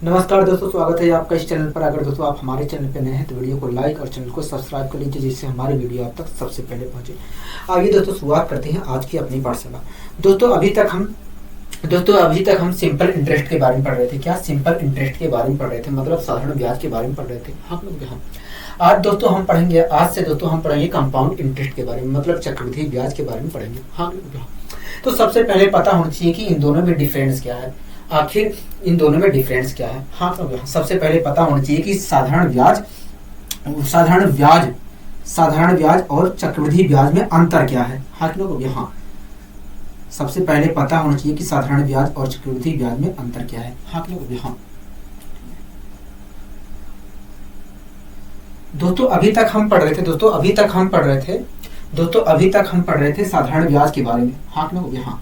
नमस्कार दोस्तों, स्वागत है आपका इस चैनल पर। अगर दोस्तों आप हमारे चैनल पर नए हैं तो वीडियो को लाइक और चैनल को सब्सक्राइब कर लीजिए, जिससे हमारी वीडियो आप तक सबसे पहले पहुंचे। आइए दोस्तों शुरुआत करते हैं आज की अपनी पाठशाला। दोस्तों अभी तक हम सिंपल इंटरेस्ट के बारे में पढ़ रहे थे। क्या सिंपल इंटरेस्ट के बारे में पढ़ रहे थे, मतलब साधारण ब्याज के बारे में पढ़ रहे थे हम लोग। यहाँ आज से दोस्तों हम पढ़ेंगे कंपाउंड इंटरेस्ट के बारे में, मतलब चक्रवृद्धि ब्याज के बारे में पढ़ेंगे। हाँ, तो सबसे पहले पता होना चाहिए कि इन दोनों में डिफरेंस क्या है। आखिर इन दोनों में डिफरेंस क्या है। हाँ, तो सबसे पहले पता होना चाहिए कि साधारण ब्याज और चक्रवृद्धि ब्याज में अंतर क्या है। हाँ लोग, यहाँ सबसे पहले पता होना चाहिए कि साधारण ब्याज और चक्रवृद्धि ब्याज में अंतर क्या है। हाँ लोग, यहाँ दोस्तों अभी तक हम पढ़ रहे थे साधारण ब्याज के बारे में। हाँ लोग, यहाँ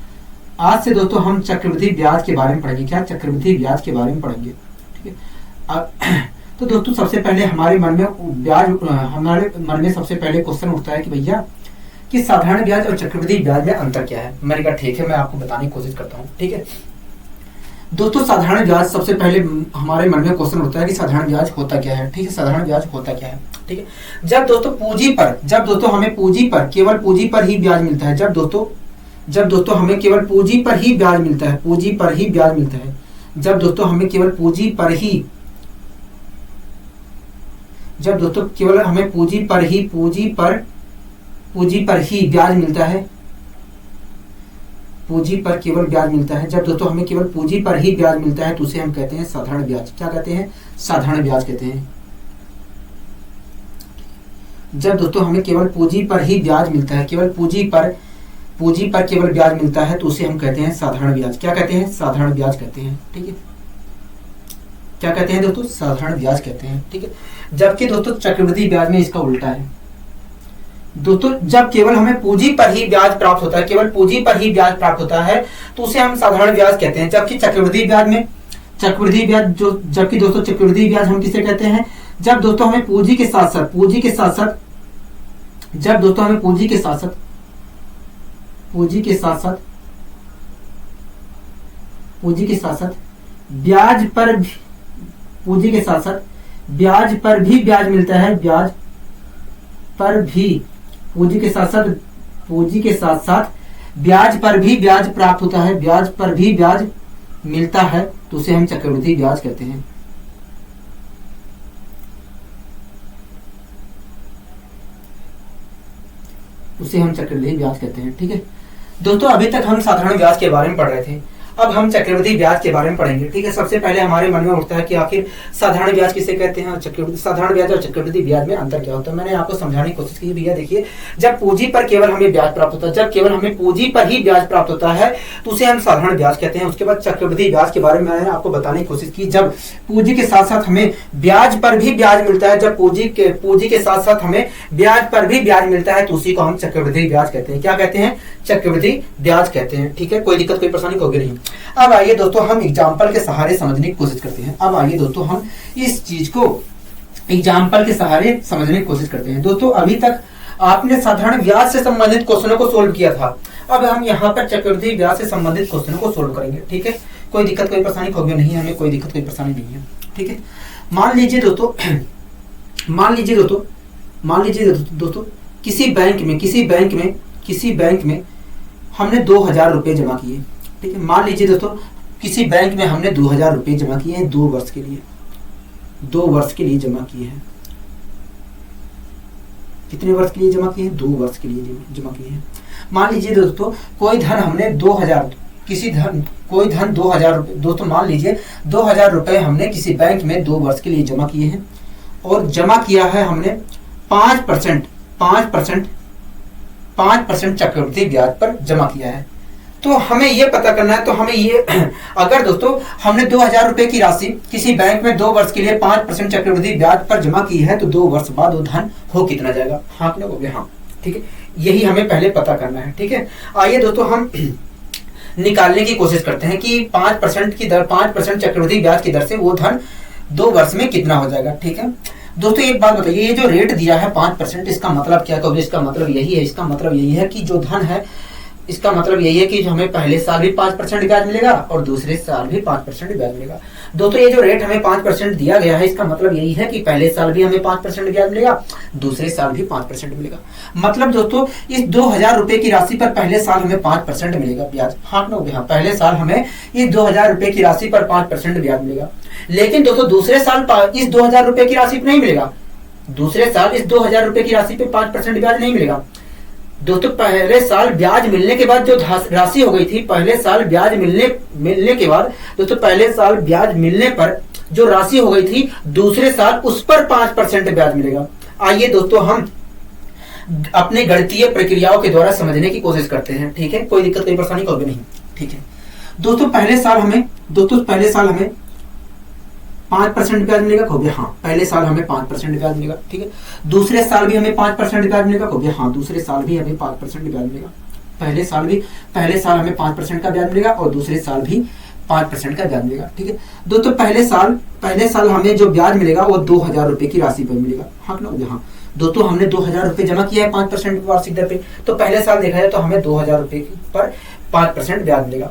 आज से दोस्तों हम चक्रवृद्धि ब्याज के बारे में पढ़ेंगे। क्या चक्रवृद्धि ब्याज के बारे में पढ़ेंगे, ठीक है। तो दोस्तों सबसे पहले हमारे मन में सबसे पहले क्वेश्चन उठता है कि भैया कि साधारण ब्याज और चक्रवृद्धि ब्याज में अंतर क्या है। मैंने कहा ठीक है, मैं आपको बताने की कोशिश करता हूँ, ठीक है। दोस्तों साधारण ब्याज, सबसे पहले हमारे मन में क्वेश्चन उठता है कि साधारण ब्याज होता क्या है, ठीक है। साधारण ब्याज होता क्या है, ठीक है। जब दोस्तों हमें पूंजी पर, केवल पूंजी पर ही ब्याज मिलता है। जब दोस्तों हमें केवल पूंजी पर ही ब्याज मिलता है, जब दोस्तों हमें केवल पूंजी पर ही ब्याज मिलता है, जब दोस्तों हमें केवल पूंजी पर ही ब्याज मिलता है तो उसे हम कहते हैं साधारण ब्याज। क्या कहते हैं? साधारण ब्याज कहते हैं। जब दोस्तों हमें केवल पूंजी पर ही ब्याज मिलता है, केवल पूंजी पर केवल ब्याज मिलता है तो उसे हम कहते हैं साधारण ब्याज। क्या कहते हैं? साधारण ब्याज कहते हैं, ठीक है। क्या कहते हैं दोस्तों? साधारण ब्याज कहते हैं, ठीक है। जबकि दोस्तों चक्रवृद्धि ब्याज में इसका उल्टा है। दोस्तों जब केवल हमें पूंजी पर ही ब्याज प्राप्त होता है, तो उसे हम साधारण ब्याज कहते हैं। जबकि चक्रवृद्धि ब्याज हम किसे कहते हैं? जब दोस्तों हमें पूंजी के साथ ब्याज पर भी ब्याज मिलता है, पूंजी के साथ ब्याज पर भी ब्याज प्राप्त होता है, ब्याज पर भी ब्याज मिलता है तो उसे हम चक्रवृद्धि ब्याज कहते हैं। ठीक है दोस्तों, अभी तक हम साधारण ब्याज के बारे में पढ़ रहे थे। अब हम चक्रवृद्धि ब्याज के बारे में पढ़ेंगे, ठीक है। सबसे पहले हमारे मन में उठता है कि आखिर साधारण ब्याज किसे कहते हैं और साधारण ब्याज और चक्रवृद्धि ब्याज में अंतर क्या होता है। मैंने आपको समझाने की कोशिश की। भैया देखिए, जब पूंजी पर केवल हमें ब्याज प्राप्त होता है, तो उसे हम साधारण ब्याज कहते हैं। उसके बाद चक्रवृद्धि ब्याज के बारे में मैंने आपको बताने की कोशिश की। जब पूंजी के साथ साथ हमें ब्याज पर भी ब्याज मिलता है, तो उसी को हम चक्रवृद्धि ब्याज कहते हैं। क्या कहते हैं? चक्रवृद्धि ब्याज कहते हैं, ठीक है। कोई दिक्कत, कोई परेशानी होगी नहीं। अब आइए दोस्तों हम एग्जाम्पल के सहारे समझने की कोशिश करते हैं। इस चीज को एग्जाम्पल के सहारे समझने की कोशिश करते हैं। दोस्तों अभी तक आपने साधारण ब्याज से संबंधित क्वेश्चनों को सोल्व किया था। अब हम यहाँ पर चक्रवृद्धि ब्याज से संबंधित क्वेश्चनों को सोल्व करेंगे, ठीक है। कोई दिक्कत, कोई परेशानी होगी नहीं, हमें कोई दिक्कत, कोई परेशानी नहीं है, ठीक है। मान लीजिए दोस्तों किसी बैंक में हमने 2000 रुपए जमा किए, ठीक है। मान लीजिए दोस्तों किसी बैंक में हमने 2000 रुपए जमा किए हैं 2 वर्ष के लिए जमा किए हैं। कितने वर्ष के लिए जमा किए हैं? 2 वर्ष के लिए जमा किए हैं। मान लीजिए दोस्तों कोई धन हमने 2000 दोस्तों मान लीजिए 2000 रुपए हमने किसी बैंक में 2 वर्ष के लिए जमा किए हैं और जमा किया है हमने 5% चक्रवृद्धि ब्याज पर जमा किया है। तो हमें ये पता करना है, अगर दोस्तों हमने 2000 रुपए की राशि किसी बैंक में 2 वर्ष के लिए 5% चक्रवृद्धि ब्याज पर जमा की है, तो 2 वर्ष बाद वो धन हो कितना जाएगा। हाँ लोग, हाँ, ठीक है। यही हमें पहले पता करना है, ठीक है। आइए दोस्तों हम निकालने की कोशिश करते हैं कि 5% चक्रवृद्धि ब्याज की दर से वो धन 2 वर्ष में कितना हो जाएगा, ठीक है। दोस्तों एक बात बताइए, ये जो रेट दिया है 5%, इसका मतलब क्या है? इसका मतलब यही है कि जो धन है इसका मतलब यही है कि हमें पहले साल भी 5% ब्याज मिलेगा और दूसरे साल भी 5% ब्याज मिलेगा। दोस्तों ये जो रेट हमें 5% दिया गया है, इसका मतलब यही है कि पहले साल भी हमें 5% ब्याज मिलेगा, दूसरे साल भी 5% मिलेगा। मतलब दोस्तों इस 2000 रुपए की राशि पर पहले साल हमें 5% मिलेगा ब्याज। हाँ ना, हाँ, पहले साल हमें इस 2000 रुपए की राशि पर 5% ब्याज मिलेगा। लेकिन दोस्तों दूसरे साल इस 2000 रुपए की राशि पर नहीं मिलेगा, दूसरे साल इस 2000 रुपए की राशि पे 5% ब्याज नहीं मिलेगा। दोस्तों पहले साल ब्याज मिलने के बाद जो राशि हो गई थी, पहले साल ब्याज मिलने के बाद दोस्तों पहले साल ब्याज मिलने पर जो राशि हो गई थी, दूसरे साल उस पर 5% ब्याज मिलेगा। आइए दोस्तों हम अपने गणितीय प्रक्रियाओं के द्वारा समझने की कोशिश करते हैं। ठीक है, कोई दिक्कत कोई परेशानी कोई भी नहीं। ठीक है दोस्तों, पहले साल हमें 5% ब्याज मिलेगा, कहोगे हाँ पहले साल हमें 5% ब्याज मिलेगा। ठीक है, दूसरे साल भी हमें 5% ब्याज मिलेगा, कहोगे हाँ दूसरे साल भी हमें 5% ब्याज मिलेगा। पहले साल हमें 5% का ब्याज मिलेगा और दूसरे साल भी 5% का ब्याज मिलेगा। ठीक है दोस्तों, पहले साल हमें जो ब्याज मिलेगा वो 2000 रुपए की राशि पर मिलेगा। हाँ ना, हाँ दोस्तों हमने 2000 रुपए जमा किया है 5% वार्षिक दर पे, तो पहले साल देखा जाए तो हमें 2000 रुपए पर 5% ब्याज मिलेगा।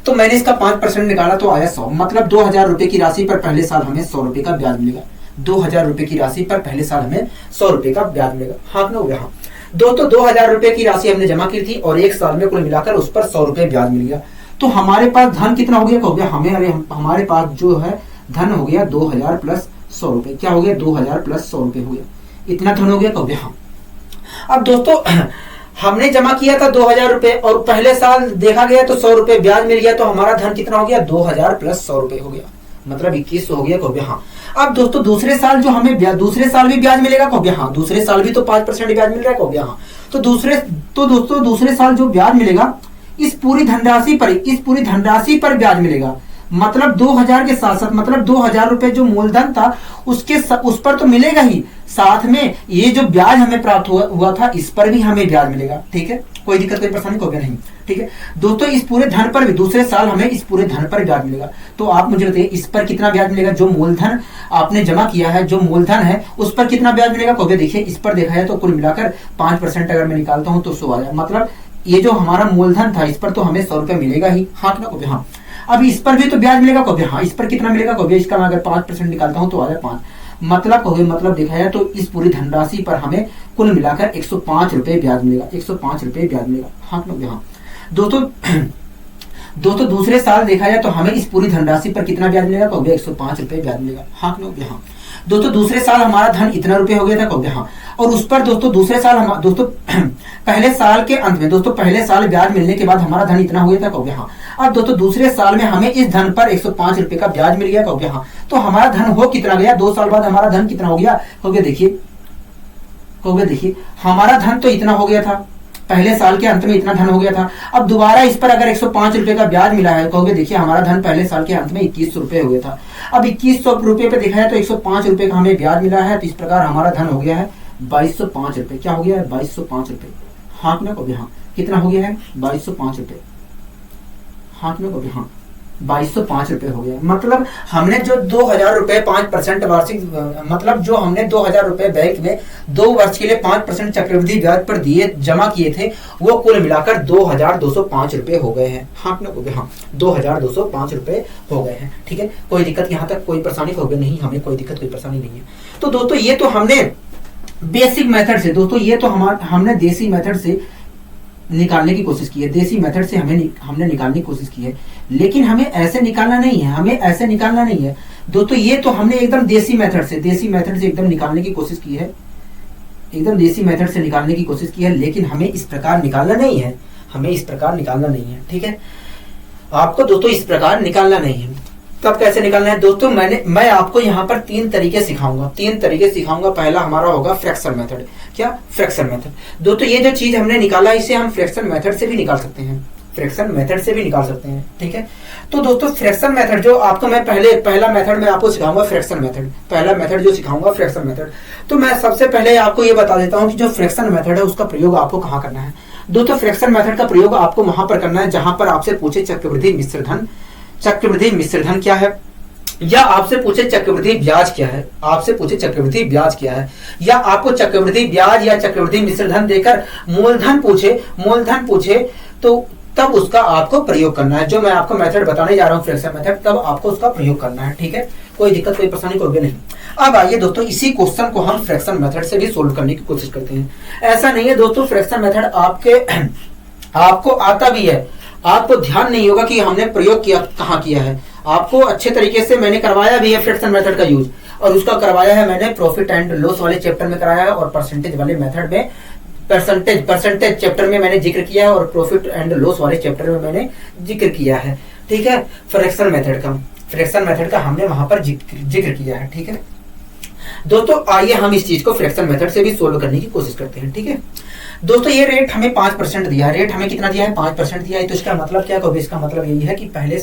तो मैंने इसका 5% निकाला तो आया 100, मतलब 2000 रुपए की राशि पर पहले साल हमें 100 रुपए का ब्याज मिलेगा। 2000 रुपए की राशि पर पहले साल हमें 100 रुपए का ब्याज मिलेगा। हाँ ना, हाँ दोस्तों 2000 रुपए की राशि हमने जमा की थी और एक साल में कुल मिलाकर उस पर 100 रुपए ब्याज मिल गया। तो हमारे पास धन कितना हो गया, हमारे पास जो है धन हो गया 2000 प्लस 100 रुपए। क्या हो गया, 2000 प्लस 100 रुपए हो गया, इतना धन हो गया। कहोगे हाँ। अब दोस्तों हमने जमा किया था 2000 रुपए और पहले साल देखा गया तो 100 रुपए ब्याज मिल गया, तो हमारा धन कितना हो गया, 2000 प्लस 100 रुपए हो गया, मतलब 2100 हो गया। कहोगे हाँ। अब दोस्तों दूसरे साल जो हमें दूसरे साल भी ब्याज मिलेगा, कहोगे हाँ दूसरे साल भी तो 5% ब्याज मिल रहा है, कहोगे हाँ। तो दोस्तों दूसरे साल जो ब्याज मिलेगा इस पूरी धनराशि पर ब्याज मिलेगा। मतलब 2000 के साथ साथ, मतलब 2000 रुपए जो मूलधन था उस पर तो मिलेगा ही, साथ में ये जो ब्याज हमें प्राप्त हुआ था इस पर भी हमें ब्याज मिलेगा। ठीक है, कोई दिक्कत कोई परेशानी को नहीं। ठीक है दोस्तों, इस पूरे धन पर भी दूसरे साल हमें इस पूरे धन पर ब्याज मिलेगा। तो आप मुझे बताइए इस पर कितना ब्याज मिलेगा, जो मूलधन आपने जमा किया है, जो मूलधन है उस पर कितना ब्याज मिलेगा। कहोगे देखिए इस पर देखा जाए तो कुल मिलाकर 5% अगर मैं निकालता हूं तो 100 आया, मतलब ये जो हमारा मूलधन था इस पर तो हमें 100 रुपए मिलेगा ही। हाँ ना, कहोगे हाँ। अब इस पर भी तो ब्याज मिलेगा, कहोगे हाँ। इस पर कितना मिलेगा, कहोगे इसका मैं अगर 5% निकालता हूं तो आ जाए 5, मतलब देखा जाए तो इस पूरी धनराशि पर हमें कुल मिलाकर 105 रुपए ब्याज मिलेगा, 105 रुपए ब्याज मिलेगा। हाँ ना, हाँ दोस्तों दूसरे साल देखा जाए तो हमें इस पूरी धनराशि पर कितना ब्याज मिलेगा, कहोगे 105 रुपए ब्याज मिलेगा। हाँ ना, हाँ दोस्तों दूसरे साल हमारा धन इतना रुपए हो गया था, कहोगे हाँ। और उस पर दोस्तों दूसरे साल पहले साल के अंत में दोस्तों पहले साल ब्याज मिलने के बाद हमारा धन इतना हो गया था, कहोगे हाँ। अब दोस्तों दूसरे साल में हमें इस धन पर 105 रुपए का ब्याज मिल गया, कहोगे हाँ। तो हमारा धन हो कितना गया, 2 साल बाद हमारा धन कितना हो गया, कहोगे देखिए हमारा धन तो इतना हो गया था, पहले साल के अंत में इतना धन हो गया था। अब दोबारा इस पर अगर 105 रुपए का ब्याज मिला है, कहोगे देखिए हमारा धन पहले साल के अंत में 2100 रुपए हो गया था। अब 2100 रुपए पे देखा है तो 105 रुपए का हमें ब्याज मिला है, तो इस प्रकार हमारा धन हो गया है 2205 रुपए। क्या हो गया है, 2205 रुपए। हाँ ना, कहोगे हाँ। कितना हो गया है, 2205 रुपए। हाँ ना, कहोगे हाँ 2205 रुपए हो गया। मतलब हमने जो 2000 रुपए 5% वार्षिक, मतलब जो हमने 2000 रुपए बैंक में 2 वर्ष के लिए 5% चक्रवृद्धि ब्याज पर जमा किए थे, वो कुल मिलाकर 2205 रुपए हो गए हैं। हाँ ना, कहोगे हाँ 2205 रुपए हो गए हैं। ठीक है, कोई दिक्कत यहाँ तक कोई परेशानी हो गई नहीं, हमें कोई दिक्कत कोई परेशानी नहीं है। तो दोस्तों ये तो हमने बेसिक मेथड से, दोस्तों ये तो हमने देसी मेथड से निकालने की कोशिश की है, देसी मेथड से हमने निकालने की कोशिश की है। लेकिन हमें ऐसे निकालना नहीं है, दोस्तों ये तो हमने एकदम देसी मेथड से एकदम निकालने की कोशिश की है, एकदम देसी मेथड से निकालने की कोशिश की है। लेकिन हमें इस प्रकार निकालना नहीं है, ठीक है। आपको दोस्तों इस प्रकार निकालना नहीं है। तब कैसे निकालना है दोस्तों, मैं आपको यहाँ पर 3 तरीके सिखाऊंगा। पहला हमारा होगा फ्रैक्शन मेथड। क्या, फ्रैक्शन मेथड। दोस्तों ये जो चीज हमने निकाला इसे हम फ्रैक्शन मेथड से भी निकाल सकते हैं, ठीक है। तो दोस्तों फ्रैक्शन मेथड जो आपको मैं पहला मेथड मैं आपको सिखाऊंगा फ्रैक्शन मेथड। पहला मेथड जो सिखाऊंगा फ्रैक्शन मेथड। तो मैं सबसे पहले आपको ये बता देता हूँ कि जो फ्रैक्शन मेथड है उसका प्रयोग आपको कहाँ करना है। दोस्तों फ्रैक्शन मेथड का प्रयोग आपको वहां पर करना है जहां पर आपसे पूछे चक्रवृद्धि मिश्र धन क्या है, या आपसे पूछे चक्रवृद्धि ब्याज क्या है, या आपको चक्रवृद्धि ब्याज या चक्रवृद्धि मिश्र धन देकर मूलधन पूछे तो तब उसका आपको प्रयोग करना है। जो मैं आपको मेथड बताने जा रहा हूँ फ्रैक्शन मेथड, तब आपको उसका प्रयोग करना है, ठीक है। कोई दिक्कत कोई परेशानी कोई भी नहीं। अब आइए दोस्तों, इसी क्वेश्चन को हम फ्रैक्शन मेथड से भी सोल्व करने की कोशिश करते हैं। ऐसा नहीं है दोस्तों फ्रैक्शन मेथड आपको आता भी है, आपको ध्यान नहीं होगा कि हमने प्रयोग किया कहाँ किया है। आपको अच्छे तरीके से मैंने करवाया भी है फ्रैक्शन मेथड का यूज, और उसका करवाया है मैंने प्रॉफिट एंड लॉस वाले चैप्टर में कराया है, और परसेंटेज वाले मेथड में परसेंटेज चैप्टर में मैंने जिक्र किया है, और प्रॉफिट एंड लॉस वाले चैप्टर में मैंने जिक्र किया है, ठीक है। फ्रैक्शन मेथड का हमने वहां पर जिक्र किया है, ठीक है दोस्तों। आइए हम इस चीज को फ्रैक्शन मेथड से भी सोल्व करने की कोशिश करते हैं, ठीक है दोस्तों। ये रेट हमें 5% दिया है, रेट हमें कितना दिया है 5% दिया है। तो इसका मतलब क्या कहोगे, इसका मतलब यही है कि पहले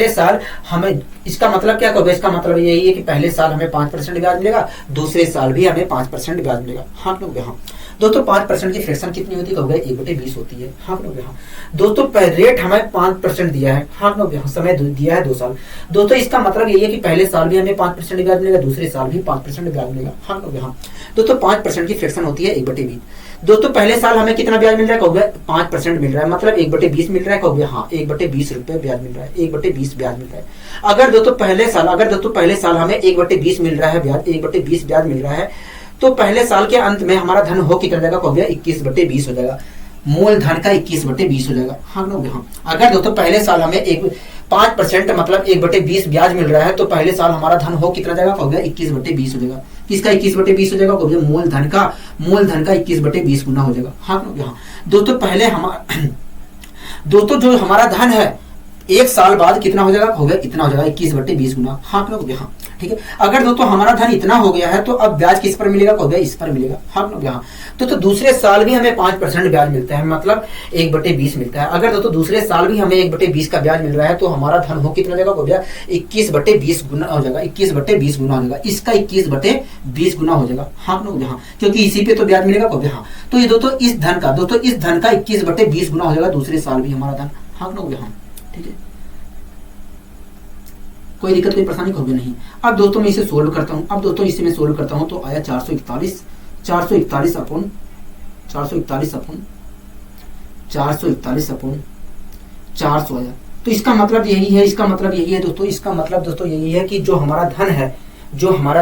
साल हमें, इसका मतलब क्या कहोगे, इसका मतलब यही है कि पहले साल हमें 5% ब्याज मिलेगा, दूसरे साल भी हमें 5% ब्याज मिलेगा। हाँ लोगे हाँ दोस्तों। 5% की फ्रैक्शन कितनी होती है कहोगे, 1/20 होती है। हाँ लोगे हाँ दोस्तों। रेट हमें 5% दिया है, हाँ लोगे हाँ। समय दिया है 2 साल। दोस्तों इसका मतलब यही है कि पहले साल भी हमें 5% ब्याज मिलेगा, दूसरे साल भी 5% ब्याज मिलेगा। हाँ लोगे हाँ दोस्तों। 5% की फ्रैक्शन होती है 1/20। दोस्तों पहले साल हमें कितना ब्याज मिल रहा है कहोगे, 5% मिल रहा है, मतलब 1/20 मिल रहा है कहोगे हाँ। 1/20 रुपए ब्याज मिल रहा है, 1/20 ब्याज मिल रहा है। अगर दोस्तों पहले साल हमें 1/20 मिल रहा है ब्याज, 1/20 ब्याज मिल रहा है, तो पहले साल के अंत में हमारा धन हो कितना जाएगा कहोगे, 21/20 हो जाएगा। मूल धन का 21/20 हो जाएगा। हाँ लोगे हाँ। अगर दोस्तों पहले साल हमें 5% मतलब 1/20 ब्याज मिल रहा है, तो पहले साल हमारा धन हो कितना जाएगा कहोगे, 21/20 हो जाएगा। किसका 21/20 हो जाएगा कहोगे, मूल धन का 21/20 गुना हो जाएगा। हाँ लोगे हाँ दोस्तों। पहले दोस्तों जो हमारा धन है 1 साल बाद कितना हो जाएगा कहोगे, इतना हो जाएगा 21/20 गुना। हाँ लोगे हाँ ठीक है। अगर दोस्तों हमारा धन इतना हो गया है, तो अब ब्याज किस पर मिलेगा कहोगे, इस पर मिलेगा। हाँ लोगे हाँ तो दूसरे साल भी हमें 5% ब्याज मिलता है, मतलब 1/20 मिलता है। अगर दोस्तों दूसरे साल भी हमें 1/20 का ब्याज मिल रहा है, तो हमारा धन हो कितना जाएगा कहोगे, 21/20 गुना हो जाएगा। 21/20 गुना हो जाएगा, इसका 21/20 गुना हो जाएगा। हाँ लोगे हाँ क्योंकि इसी पे तो ब्याज मिलेगा कहोगे हाँ। तो ये दोस्तों इस धन का 21/20 गुना हो जाएगा दूसरे साल भी हमारा धन। हाँ लोगे हाँ ठीक है। कोई दिक्कत कोई परेशानी कहोगे नहीं। अब दोस्तों मैं इसे सोल्व करता हूँ। अब दोस्तों इसे मैं सोल्व करता हूँ, तो आया 441 अपन 400 आया। तो इसका मतलब यही है दोस्तों, इसका मतलब दोस्तों यही है कि जो हमारा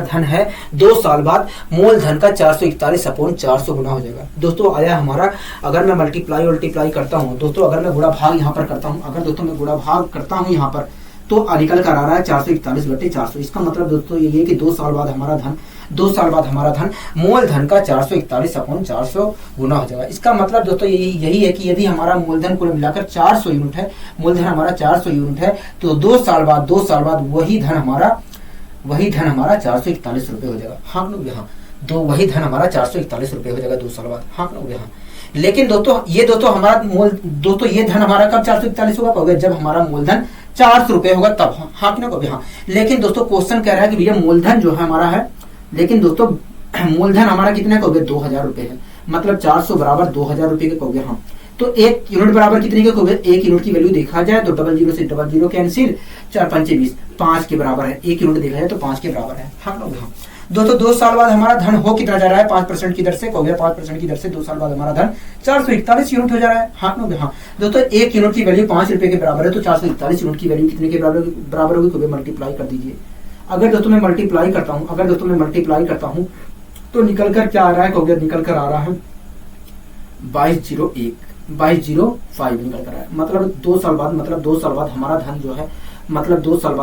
धन है 2 साल बाद मूल धन का 441 अपन 400 गुना हो जाएगा। दोस्तों आया हमारा, अगर मैं मल्टीप्लाई करता हूँ दोस्तों, अगर मैं गुणा भाग यहाँ पर करता हूँ, अगर दोस्तों मैं गुणा भाग करता हूँ यहाँ पर, तो निकल कर आ रहा है 441/400। इसका मतलब दोस्तों ये है कि 2 साल बाद हमारा धन मूल धन का 441/400 गुना हो जाएगा। इसका मतलब दोस्तों यही है कि यदि हमारा मूलधन कुल मिलाकर 400 यूनिट है, मूलधन हमारा 400 यूनिट है, तो 2 साल बाद वही धन हमारा 441 रुपए हो जाएगा। हाँ लोग यहाँ वही धन हमारा 441 रुपए हो जाएगा 2 साल बाद। हाँ लोग यहाँ। लेकिन दोस्तों ये धन हमारा कब 441 होगा कहोगे, जब हमारा मूलधन 400 रुपए होगा तब। हाँ कि ना कहोगे हाँ। लेकिन दोस्तों क्वेश्चन कह रहा है कि भैया मूलधन जो है हमारा है, लेकिन दोस्तों मूलधन हमारा कितना कहोगे, 2000 रुपए है, मतलब 400 बराबर 2000 रुपए के कहोगे हाँ। तो 1 यूनिट बराबर कितने के कहोगे, 1 यूनिट की वैल्यू देखा जाए तो 00 से 00 कैंसिल, 4 5 20, 5 के बराबर है। 1 यूनिट देखा जाए तो 5 के बराबर है। हाँ लोग हाँ। दोस्तों 2 साल बाद हमारा धन हो कितना जा रहा है, 5% की दर से कहोगे, 5% की दर से 2 साल बाद हमारा धन 441 यूनिट हो जा रहा है। हाँ लोग हाँ। दोस्तों 1 यूनिट की वैल्यू 5 रुपए के बराबर है, तो 441 यूनिट की वैल्यू कितने के बराबर होगी कहोगे, मल्टीप्लाई कर दीजिए। अगर दोस्तों मैं मल्टीप्लाई करता हूँ तो निकल कर क्या आ रहा है कहोगे, निकल कर आ रहा है 2205 निकल कर आ रहा है। मतलब 2 साल बाद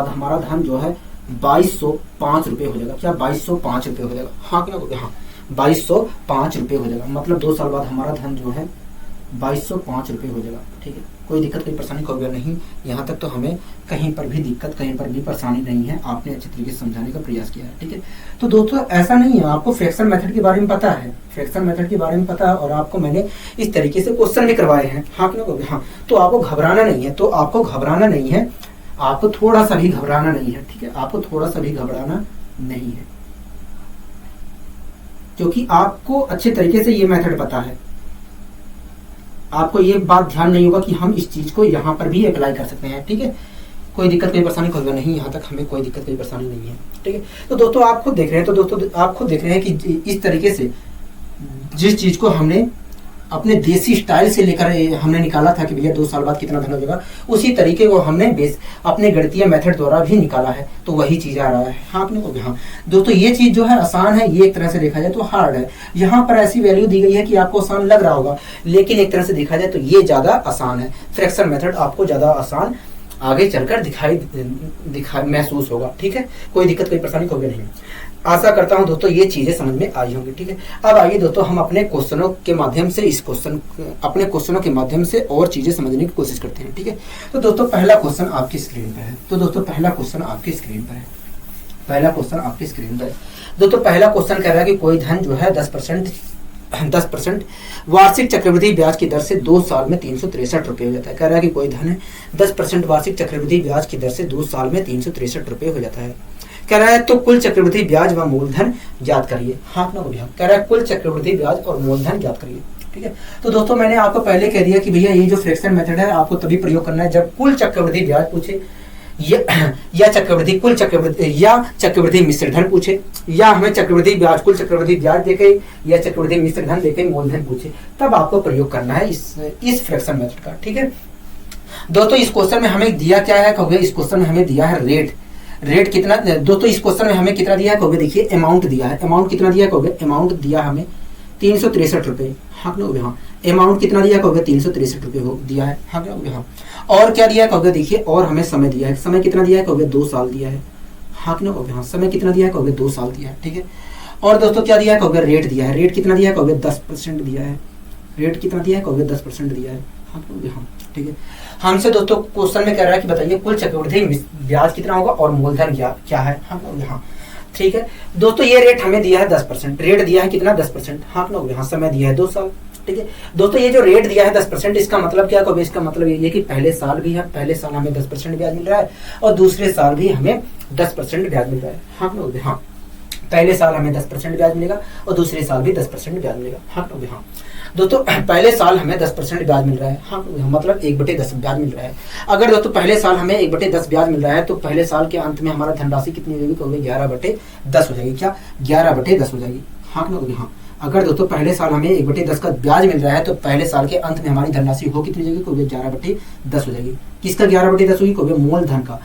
हमारा धन जो है, 2205 रुपए हो जाएगा। क्या 2205 रुपए हो जाएगा। हाँ क्या कहोगे हाँ 2205 रुपए हो जाएगा। मतलब 2 साल बाद हमारा धन जो है 2205 रुपए हो जाएगा। ठीक है। कोई दिक्कत कोई परेशानी कहोगे नहीं। यहाँ तक तो हमें कहीं पर भी दिक्कत, कहीं पर भी परेशानी नहीं है। आपने अच्छे तरीके से समझाने का प्रयास किया है। ठीक है। तो दोस्तों ऐसा नहीं है, आपको फ्रैक्शन मेथड के बारे में पता है, और आपको मैंने इस तरीके से क्वेश्चन भी करवाए हैं। हाँ क्यों कहोगे हाँ। तो आपको घबराना नहीं है, आपको थोड़ा सा भी घबराना नहीं है। ठीक है। आपको थोड़ा सा भी घबराना नहीं है, क्योंकि आपको अच्छे तरीके से ये मेथड पता है। आपको ये बात ध्यान नहीं होगा कि हम इस चीज को यहाँ पर भी अप्लाई कर सकते हैं। ठीक है। कोई दिक्कत कोई परेशानी कहोगे नहीं। यहाँ तक हमें कोई दिक्कत कोई परेशानी नहीं है। ठीक है। तो दोस्तों आप खुद देख रहे हैं कि इस तरीके से जिस चीज को हमने अपने देसी स्टाइल से लेकर हमने निकाला था कि भैया 2 साल बाद कितना धन हो जाएगा, उसी तरीके को हमने अपने गणितीय मेथड द्वारा भी निकाला है, तो वही चीज आ रहा है। हाँ अपने को, हाँ दोस्तों ये चीज जो है आसान है, ये एक तरह से देखा जाए तो हार्ड है। यहाँ पर ऐसी वैल्यू दी गई है कि आपको आसान लग रहा होगा, लेकिन एक तरह से देखा जाए तो ये ज्यादा आसान है। फ्रैक्शन मेथड आपको ज्यादा आसान आगे चलकर दिखाई महसूस होगा। ठीक है, कोई दिक्कत कोई परेशानी होगी नहीं। आशा करता हूं दोस्तों ये चीजें समझ में आई होंगी। ठीक है, अब आइए दोस्तों हम अपने क्वेश्चनों के माध्यम से अपने क्वेश्चनों के माध्यम से और चीजें समझने की कोशिश करते हैं। ठीक है, तो दोस्तों पहला क्वेश्चन आपकी स्क्रीन पर है। पहला क्वेश्चन आपकी स्क्रीन पर है। दोस्तों पहला क्वेश्चन कह रहा है कि कोई धन जो है 10% वार्षिक चक्रवृद्धि ब्याज की दर से 2 साल में 363 रुपए हो जाता है। कह रहा है कि कोई धन है 10% वार्षिक चक्रवृद्धि ब्याज की दर से 2 साल में 363 रुपए हो जाता है। कह रहा है तो कुल चक्रवृद्धि ब्याज व मूलधन ज्ञात करिए। हाँ ना भैया, कह रहा है कुल चक्रवृद्धि ब्याज और मूलधन ज्ञात करिए। ठीक है, तो दोस्तों मैंने आपको पहले कह दिया कि भैया ये जो फ्रैक्शन मेथड है आपको तभी प्रयोग करना है जब कुल चक्रवृद्धि ब्याज पूछे या चक्रवृद्धि मिश्र धन पूछे, या हमें चक्रवृद्धि ब्याज कुल चक्रवृद्धि ब्याज देखे या चक्रवृद्धि मिश्र धन देखे मूलधन पूछे, तब आपको प्रयोग करना है इस फ्रैक्शन मेथड का। ठीक है दोस्तों, इस क्वेश्चन में हमें दिया क्या है कहोगे, इस क्वेश्चन में हमें दिया है रेट कितना। दोस्तों इस क्वेश्चन में हमें कितना दिया है कहोगे, देखिए अमाउंट दिया है। अमाउंट कितना दिया कहोगे, अमाउंट दिया हमें 363 रुपए। हाँ लोगे, हाँ अमाउंट कितना दिया कहोगे 363 रुपए दिया है। हाँ लोगे, हाँ और क्या दिया कहोगे, देखिए और हमें समय दिया है। समय कितना दिया है कहोगे 2 साल दिया है। हाँ लोगे, हाँ समय कितना दिया है कहोगे 2 साल दिया है। ठीक है, और दोस्तों क्या दिया है कहोगे, रेट दिया है। रेट कितना दिया है कहोगे 10% दिया है। रेट कितना दिया है कहोगे 10% दिया है। हाँ लोगे, हाँ ठीक है। हमसे दोस्तों क्वेश्चन में कह रहा है कि बताइए कुल चक्रवृद्धि ब्याज कितना होगा और मूलधन क्या है। हाँ लोगे, हाँ ठीक है दोस्तों, ये रेट हमें दिया है 10%। रेट दिया है कितना 10%। हाँ लोगे, हाँ समय दिया है 2 साल। ठीक है दोस्तों, ये जो रेट दिया है 10%, इसका मतलब क्या कहोगे, इसका मतलब ये है कि पहले साल भी है, पहले साल हमें 10% ब्याज मिल रहा है और दूसरे साल भी हमें 10% ब्याज मिल रहा है। हाँ लोगे, हाँ पहले साल हमें 10% ब्याज मिलेगा और दूसरे साल भी 10% ब्याज मिलेगा। हाँ लोगे, हाँ दोस्तों पहले साल हमें 10% ब्याज मिल रहा है। हाँ मतलब 1/10 ब्याज मिल रहा है। अगर दोस्तों पहले साल हमें 1/10 ब्याज मिल रहा है तो पहले साल के अंत में हमारा धनराशि कितनी हो जाएगी कहोगे 11/10 हो जाएगी। क्या 11/10 हो जाएगी। हाँ लोगे, हाँ अगर दोस्तों पहले साल हमें 1/10 का ब्याज मिल रहा है तो पहले साल के अंत में हमारी धनराशि हो कितनी जाएगी कहोगे 11/10 हो जाएगी। किसका 11/10 होगी कहोगे, मूलधन का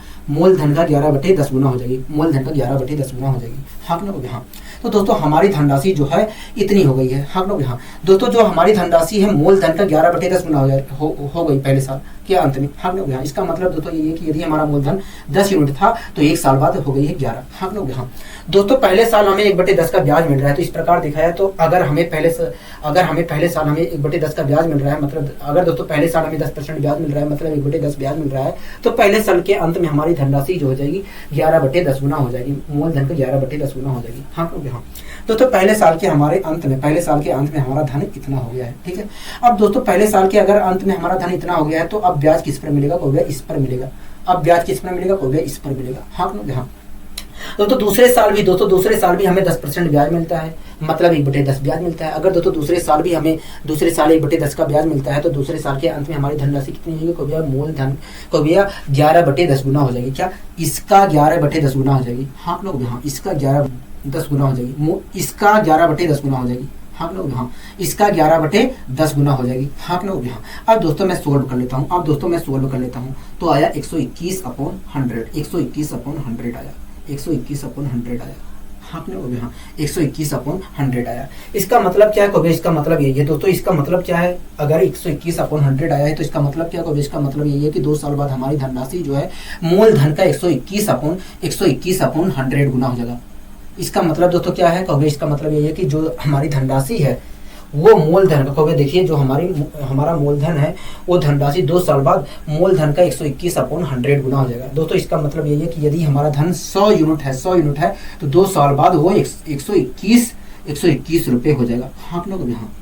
11/10 गुना हो जाएगी। मूलधन का 11/10 गुना हो जाएगी। हाँ लोगे, हाँ तो दोस्तों हमारी धनराशि जो है इतनी हो गई है। हाँ लोग, हाँ दोस्तों जो हमारी धनराशि है मूलधन का 11/10 गुना हो गई पहले साल के अंत में। हाँ लोग, हाँ इसका मतलब दोस्तों ये है कि यदि हमारा मूलधन 10 यूनिट था तो 1 साल बाद हो गई है 11। हाँ लोग, हाँ दोस्तों पहले साल हमें 1/10 का ब्याज मिल रहा है तो इस प्रकार दिखाया है। तो अगर हमें पहले साल हमें 1/10 का ब्याज मिल रहा है, मतलब अगर दोस्तों पहले साल हमें 10% ब्याज मिल रहा है, मतलब 1/10 ब्याज मिल रहा है, तो पहले साल के अंत में हमारी धनराशि जो हो जाएगी 11/10 गुना हो जाएगी। मूलधन का 11/10 गुना हो जाएगी। हाँ लोग, हाँ दोस्तों पहले साल के अंत में हमारा धन इतना हो गया है। ठीक है, अब दोस्तों पहले साल के अगर अंत में हमारा धन इतना हो गया है तो अब ब्याज किस पर मिलेगा कहोगे, इस पर मिलेगा। अब ब्याज किस पर मिलेगा कहोगे, इस पर मिलेगा। हाँ लोग, हाँ दोस्तों दूसरे साल भी हमें 10% ब्याज मिलता है, मतलब 1/10 ब्याज मिलता है। अगर दोस्तों दूसरे साल 1/10 का ब्याज मिलता है तो दूसरे साल के अंत में हमारी धनराशि कितनी होगी को भैया, मूलधन को भैया 11/10 गुना हो जाएगी। क्या इसका 11/10 गुना हो जाएगी। हाँ लोग, हाँ इसका 11/10 गुना हो जाएगी। इसका 11/10 गुना हो जाएगी। हाँ लोग, हाँ इसका 11/10 गुना हो जाएगी। हाँ लोग, हाँ अब दोस्तों मैं सोल्व कर लेता हूँ। तो आया 121/100 121/100 आया। 121/100 आया। हाँ लोग, हाँ 121/100 आया। इसका मतलब क्या है, इसका मतलब यही है दोस्तों। इसका मतलब क्या है, अगर 121/100 आया है तो इसका मतलब क्या है, इसका मतलब यही है कि 2 साल बाद हमारी धनराशि जो है मूलधन का 121/100 गुना हो जाएगा। इसका मतलब दोस्तों क्या है कहोगे, इसका मतलब यही है कि जो हमारी धनराशि है वो मूलधन का कहोगे, देखिए जो हमारा मूलधन है वो धनराशि 2 साल बाद मूलधन का 121/100 गुना हो जाएगा। दोस्तों इसका मतलब यही है कि यदि हमारा धन 100 यूनिट है तो 2 साल बाद वो 121 रुपये हो जाएगा। हाँ लोग, हाँ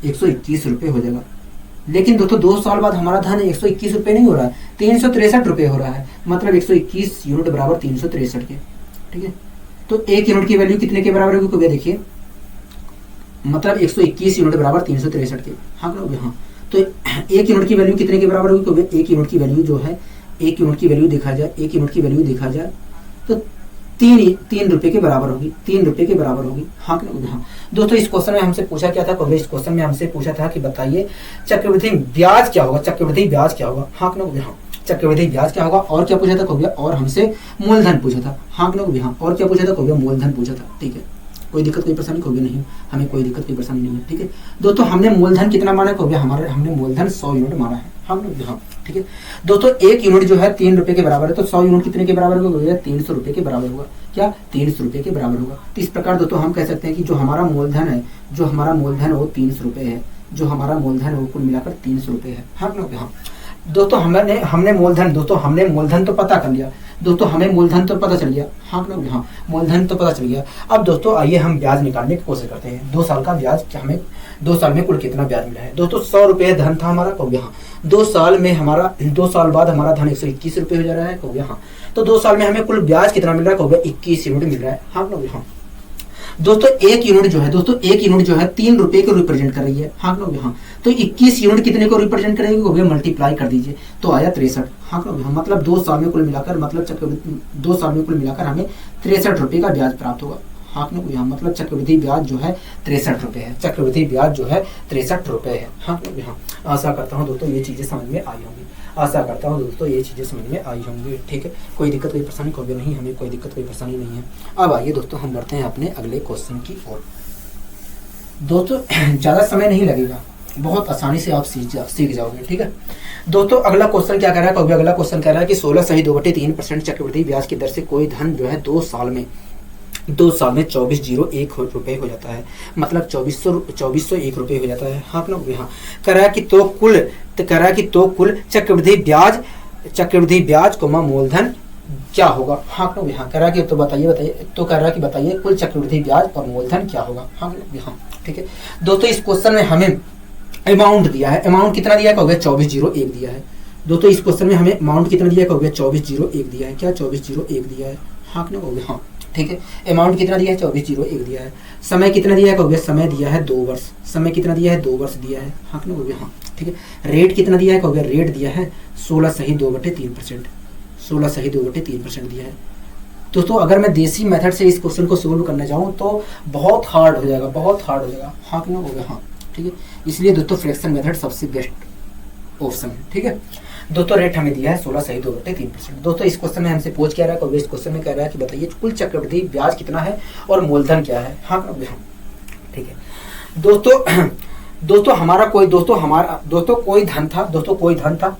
121 रुपये हो जाएगा। लेकिन दोस्तों 2 साल बाद हमारा धन 121 रुपये नहीं हो रहा है, 363 रुपये हो रहा है। मतलब 121 यूनिट बराबर 363 के। ठीक है, तो 1 यूनिट की वैल्यू कितने के बराबर होगी को देखिए, मतलब 121 यूनिट बराबर 363 के। हाँ लोग, हाँ तो 1 यूनिट की वैल्यू कितने के बराबर होगी, 1 यूनिट की वैल्यू जो है 1 यूनिट की वैल्यू देखा जाए तो तीन रुपए के बराबर होगी, 3 रुपए के बराबर होगी। हाँ कि नहीं? हाँ दोस्तों, इस क्वेश्चन में हमसे पूछा क्या था, इस क्वेश्चन में हमसे पूछा था कि बताइए चक्रवृद्धि ब्याज क्या होगा, चक्रवृद्धि ब्याज क्या होगा। हाँ कि नहीं? हाँ चक्रवृद्धि ब्याज क्या होगा। और क्या पूछा था कौन, और हमसे मूलधन पूछा था। हाँ कि नहीं? हाँ और क्या पूछा था कौन, मूलधन पूछा था। ठीक है, कोई दिक्कत कोई परेशानी को नहीं, हमें कोई दिक्कत कोई परेशानी नहीं है। ठीक है दोस्तों, हमने मूलधन कितना माना है, हमारे हमने मूलधन 100 यूनिट माना है। हम हाँ ठीक है दोस्तों, 1 यूनिट जो है 3 रुपए के बराबर है, तो 100 यूनिट कितने के बराबर होगा, 300 रुपए के बराबर होगा। क्या 300 रुपए के बराबर होगा। तो इस प्रकार दोस्तों हम कह सकते हैं कि जो हमारा मूलधन है, वो 300 रुपए है, जो हमारा मूलधन है वो कुल मिलाकर 300 रुपए है। हाँ दोस्तों, हमने मूलधन तो पता कर लिया दोस्तों, हमें मूलधन तो पता चल गया। हाँ हाँ मूलधन तो पता चल गया। अब दोस्तों आइए हम ब्याज निकालने की कोशिश करते हैं। 2 साल का ब्याज, हमें 2 साल में कुल कितना ब्याज मिला है। दोस्तों 100 रुपए धन था हमारा, हो गया। हाँ 2 साल में हमारा, 2 साल बाद हमारा धन 121 रुपए हो जा रहा है, हो गया। हाँ तो 2 साल में हमें कुल ब्याज कितना मिल रहा है, हो गया 21 यूनिट मिल रहा है। हाँ हाँ दोस्तों 1 यूनिट जो है 3 रुपए को रिप्रेजेंट कर रही है। हाँ हाँ तो 21 यूनिट कितने को रिप्रेजेंट करेगी, हो गया मल्टीप्लाई कर दीजिए तो आया 63। हाँ मतलब 2 साल में कुल मिलाकर, मतलब चक्रवृद्धि 2 साल में कुल मिलाकर हमें 63 रुपए का ब्याज प्राप्त होगा। हाँ मतलब चक्रवृद्धि ब्याज जो है 63 रुपए है, चक्रवृद्धि ब्याज जो है 63 रुपए है। हाँ आशा करता हूँ दोस्तों ये चीजें समझ में आई होंगी, ठीक है, कोई दिक्कत कोई परेशानी कोई भी नहीं, हमें कोई दिक्कत कोई परेशानी नहीं है। अब आइए दोस्तों हम बढ़ते हैं अपने अगले क्वेश्चन की ओर। दोस्तों ज्यादा समय नहीं लगेगा, बहुत आसानी से आप सीख जाओगे। ठीक है दोस्तों, अगला क्वेश्चन क्या कह रहा है, अगला क्वेश्चन कह रहा है कि 16 सही 2/3% चक्रवृद्धि ब्याज की दर से कोई धन जो है 2 साल में 2401 रुपए हो जाता है, मतलब 2401 रुपए हो जाता है। हाँ यहाँ कह रहा है कि तो कुल चक्रवृद्धि ब्याज को मूलधन क्या होगा। हाँ यहाँ कह रहा है कि तो बताइए कुल चक्रवृद्धि ब्याज और मूलधन क्या होगा। हाँ यहाँ ठीक है दोस्तों, इस क्वेश्चन में हमें अमाउंट दिया है, अमाउंट कितना दिया है, 2401 दिया है। दोस्तों इस क्वेश्चन में हमें अमाउंट कितना दिया है, 2401 दिया है। क्या 2401 दिया है। हाँ ठीक है, अमाउंट कितना दिया है, 2401 दिया है। समय कितना दिया है, समय दिया है 2 वर्ष, समय कितना दिया है, 2 वर्ष दिया है। हाँ हाँ ठीक है, रेट कितना दिया है, रेट दिया है 16 सही 2/3%, 16 सही 2/3% दिया है। दोस्तों अगर मैं देसी मेथड से इस क्वेश्चन को सोल्व करने जाऊँ तो बहुत हार्ड हो जाएगा। हाँ हाँ ठीक है, इसलिए दोस्तों फ्रैक्शन मेथड सबसे बेस्ट ऑप्शन है। ठीक है दोस्तों, रेट हमें दिया है 16 सही 2/3%। दोस्तों इस क्वेश्चन में हमसे पूछ क्या रहा है, इस क्वेश्चन में कह रहा है कि बताइए कुल चक्रवृद्धि ब्याज कितना है और मूलधन क्या है। हाँ ठीक है दोस्तों हमारा कोई धन था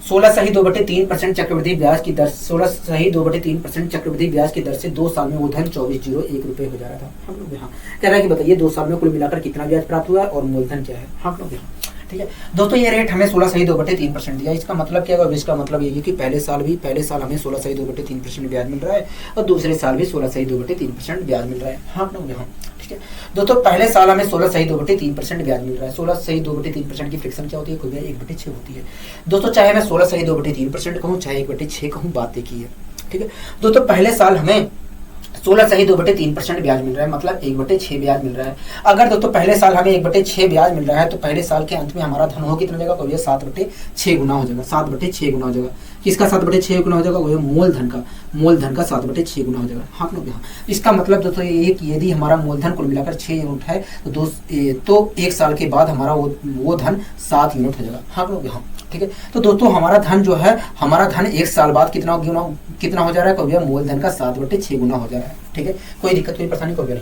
16 सही 2/3% चक्रवृद्धि ब्याज की दर, 16 सही 2/3% चक्रवृद्धि ब्याज की दर से 2 साल में वो धन 2401 रुपए हो जा रहा था। हम लोग यहाँ कह रहा है कि बताइए 2 साल में कुल मिलाकर कितना ब्याज प्राप्त हुआ और मूलधन क्या है। हम लोग यहाँ ठीक है दोस्तों, ये रेट हमें 16 सही 2/3% दिया। इसका मतलब क्या होगा, इसका मतलब ये है कि पहले साल हमें 16 सही 2/3% ब्याज मिल रहा है और दूसरे साल भी 16 सही 2/3% ब्याज मिल रहा है। हाँ यहाँ ठीक है दोस्तों, पहले साल हमें 16 सही 2/3% ब्याज मिल रहा है। 16 सही 2/3% की फ्रैक्शन क्या होती है, 1/6 होती है। दोस्तों चाहे मैं 16 सही 2/3% कहूँ, चाहे 1/6 कहूँ, बात एक ही है। ठीक है दोस्तों, पहले साल हमें 16 सही 2/3% ब्याज मिल रहा है, मतलब 1/6 ब्याज मिल रहा है। अगर दोस्तों पहले साल हमें 1/6 ब्याज मिल रहा है तो पहले साल के अंत में हमारा धन हो कितना जाएगा, 7/6 गुना हो जाएगा। 7/6 गुना हो जाएगा, किसका 7/6 गुना हो जाएगा, वो मूलधन का 7/6 गुना हो जाएगा। हाँ यहाँ इसका मतलब दोस्तों ये कि यदि हमारा मूलधन कुल मिलाकर 6 यूनिट है तो 1 साल के बाद हमारा वो धन 7 यूनिट हो जाएगा। हाँ यहाँ ठीक है तो दोस्तों हमारा धन 1 साल बाद कितना हो जा रहा है, मूलधन का 7/6 गुना हो जा रहा है। ठीक है, कोई दिक्कत कोई परेशानी को नहीं।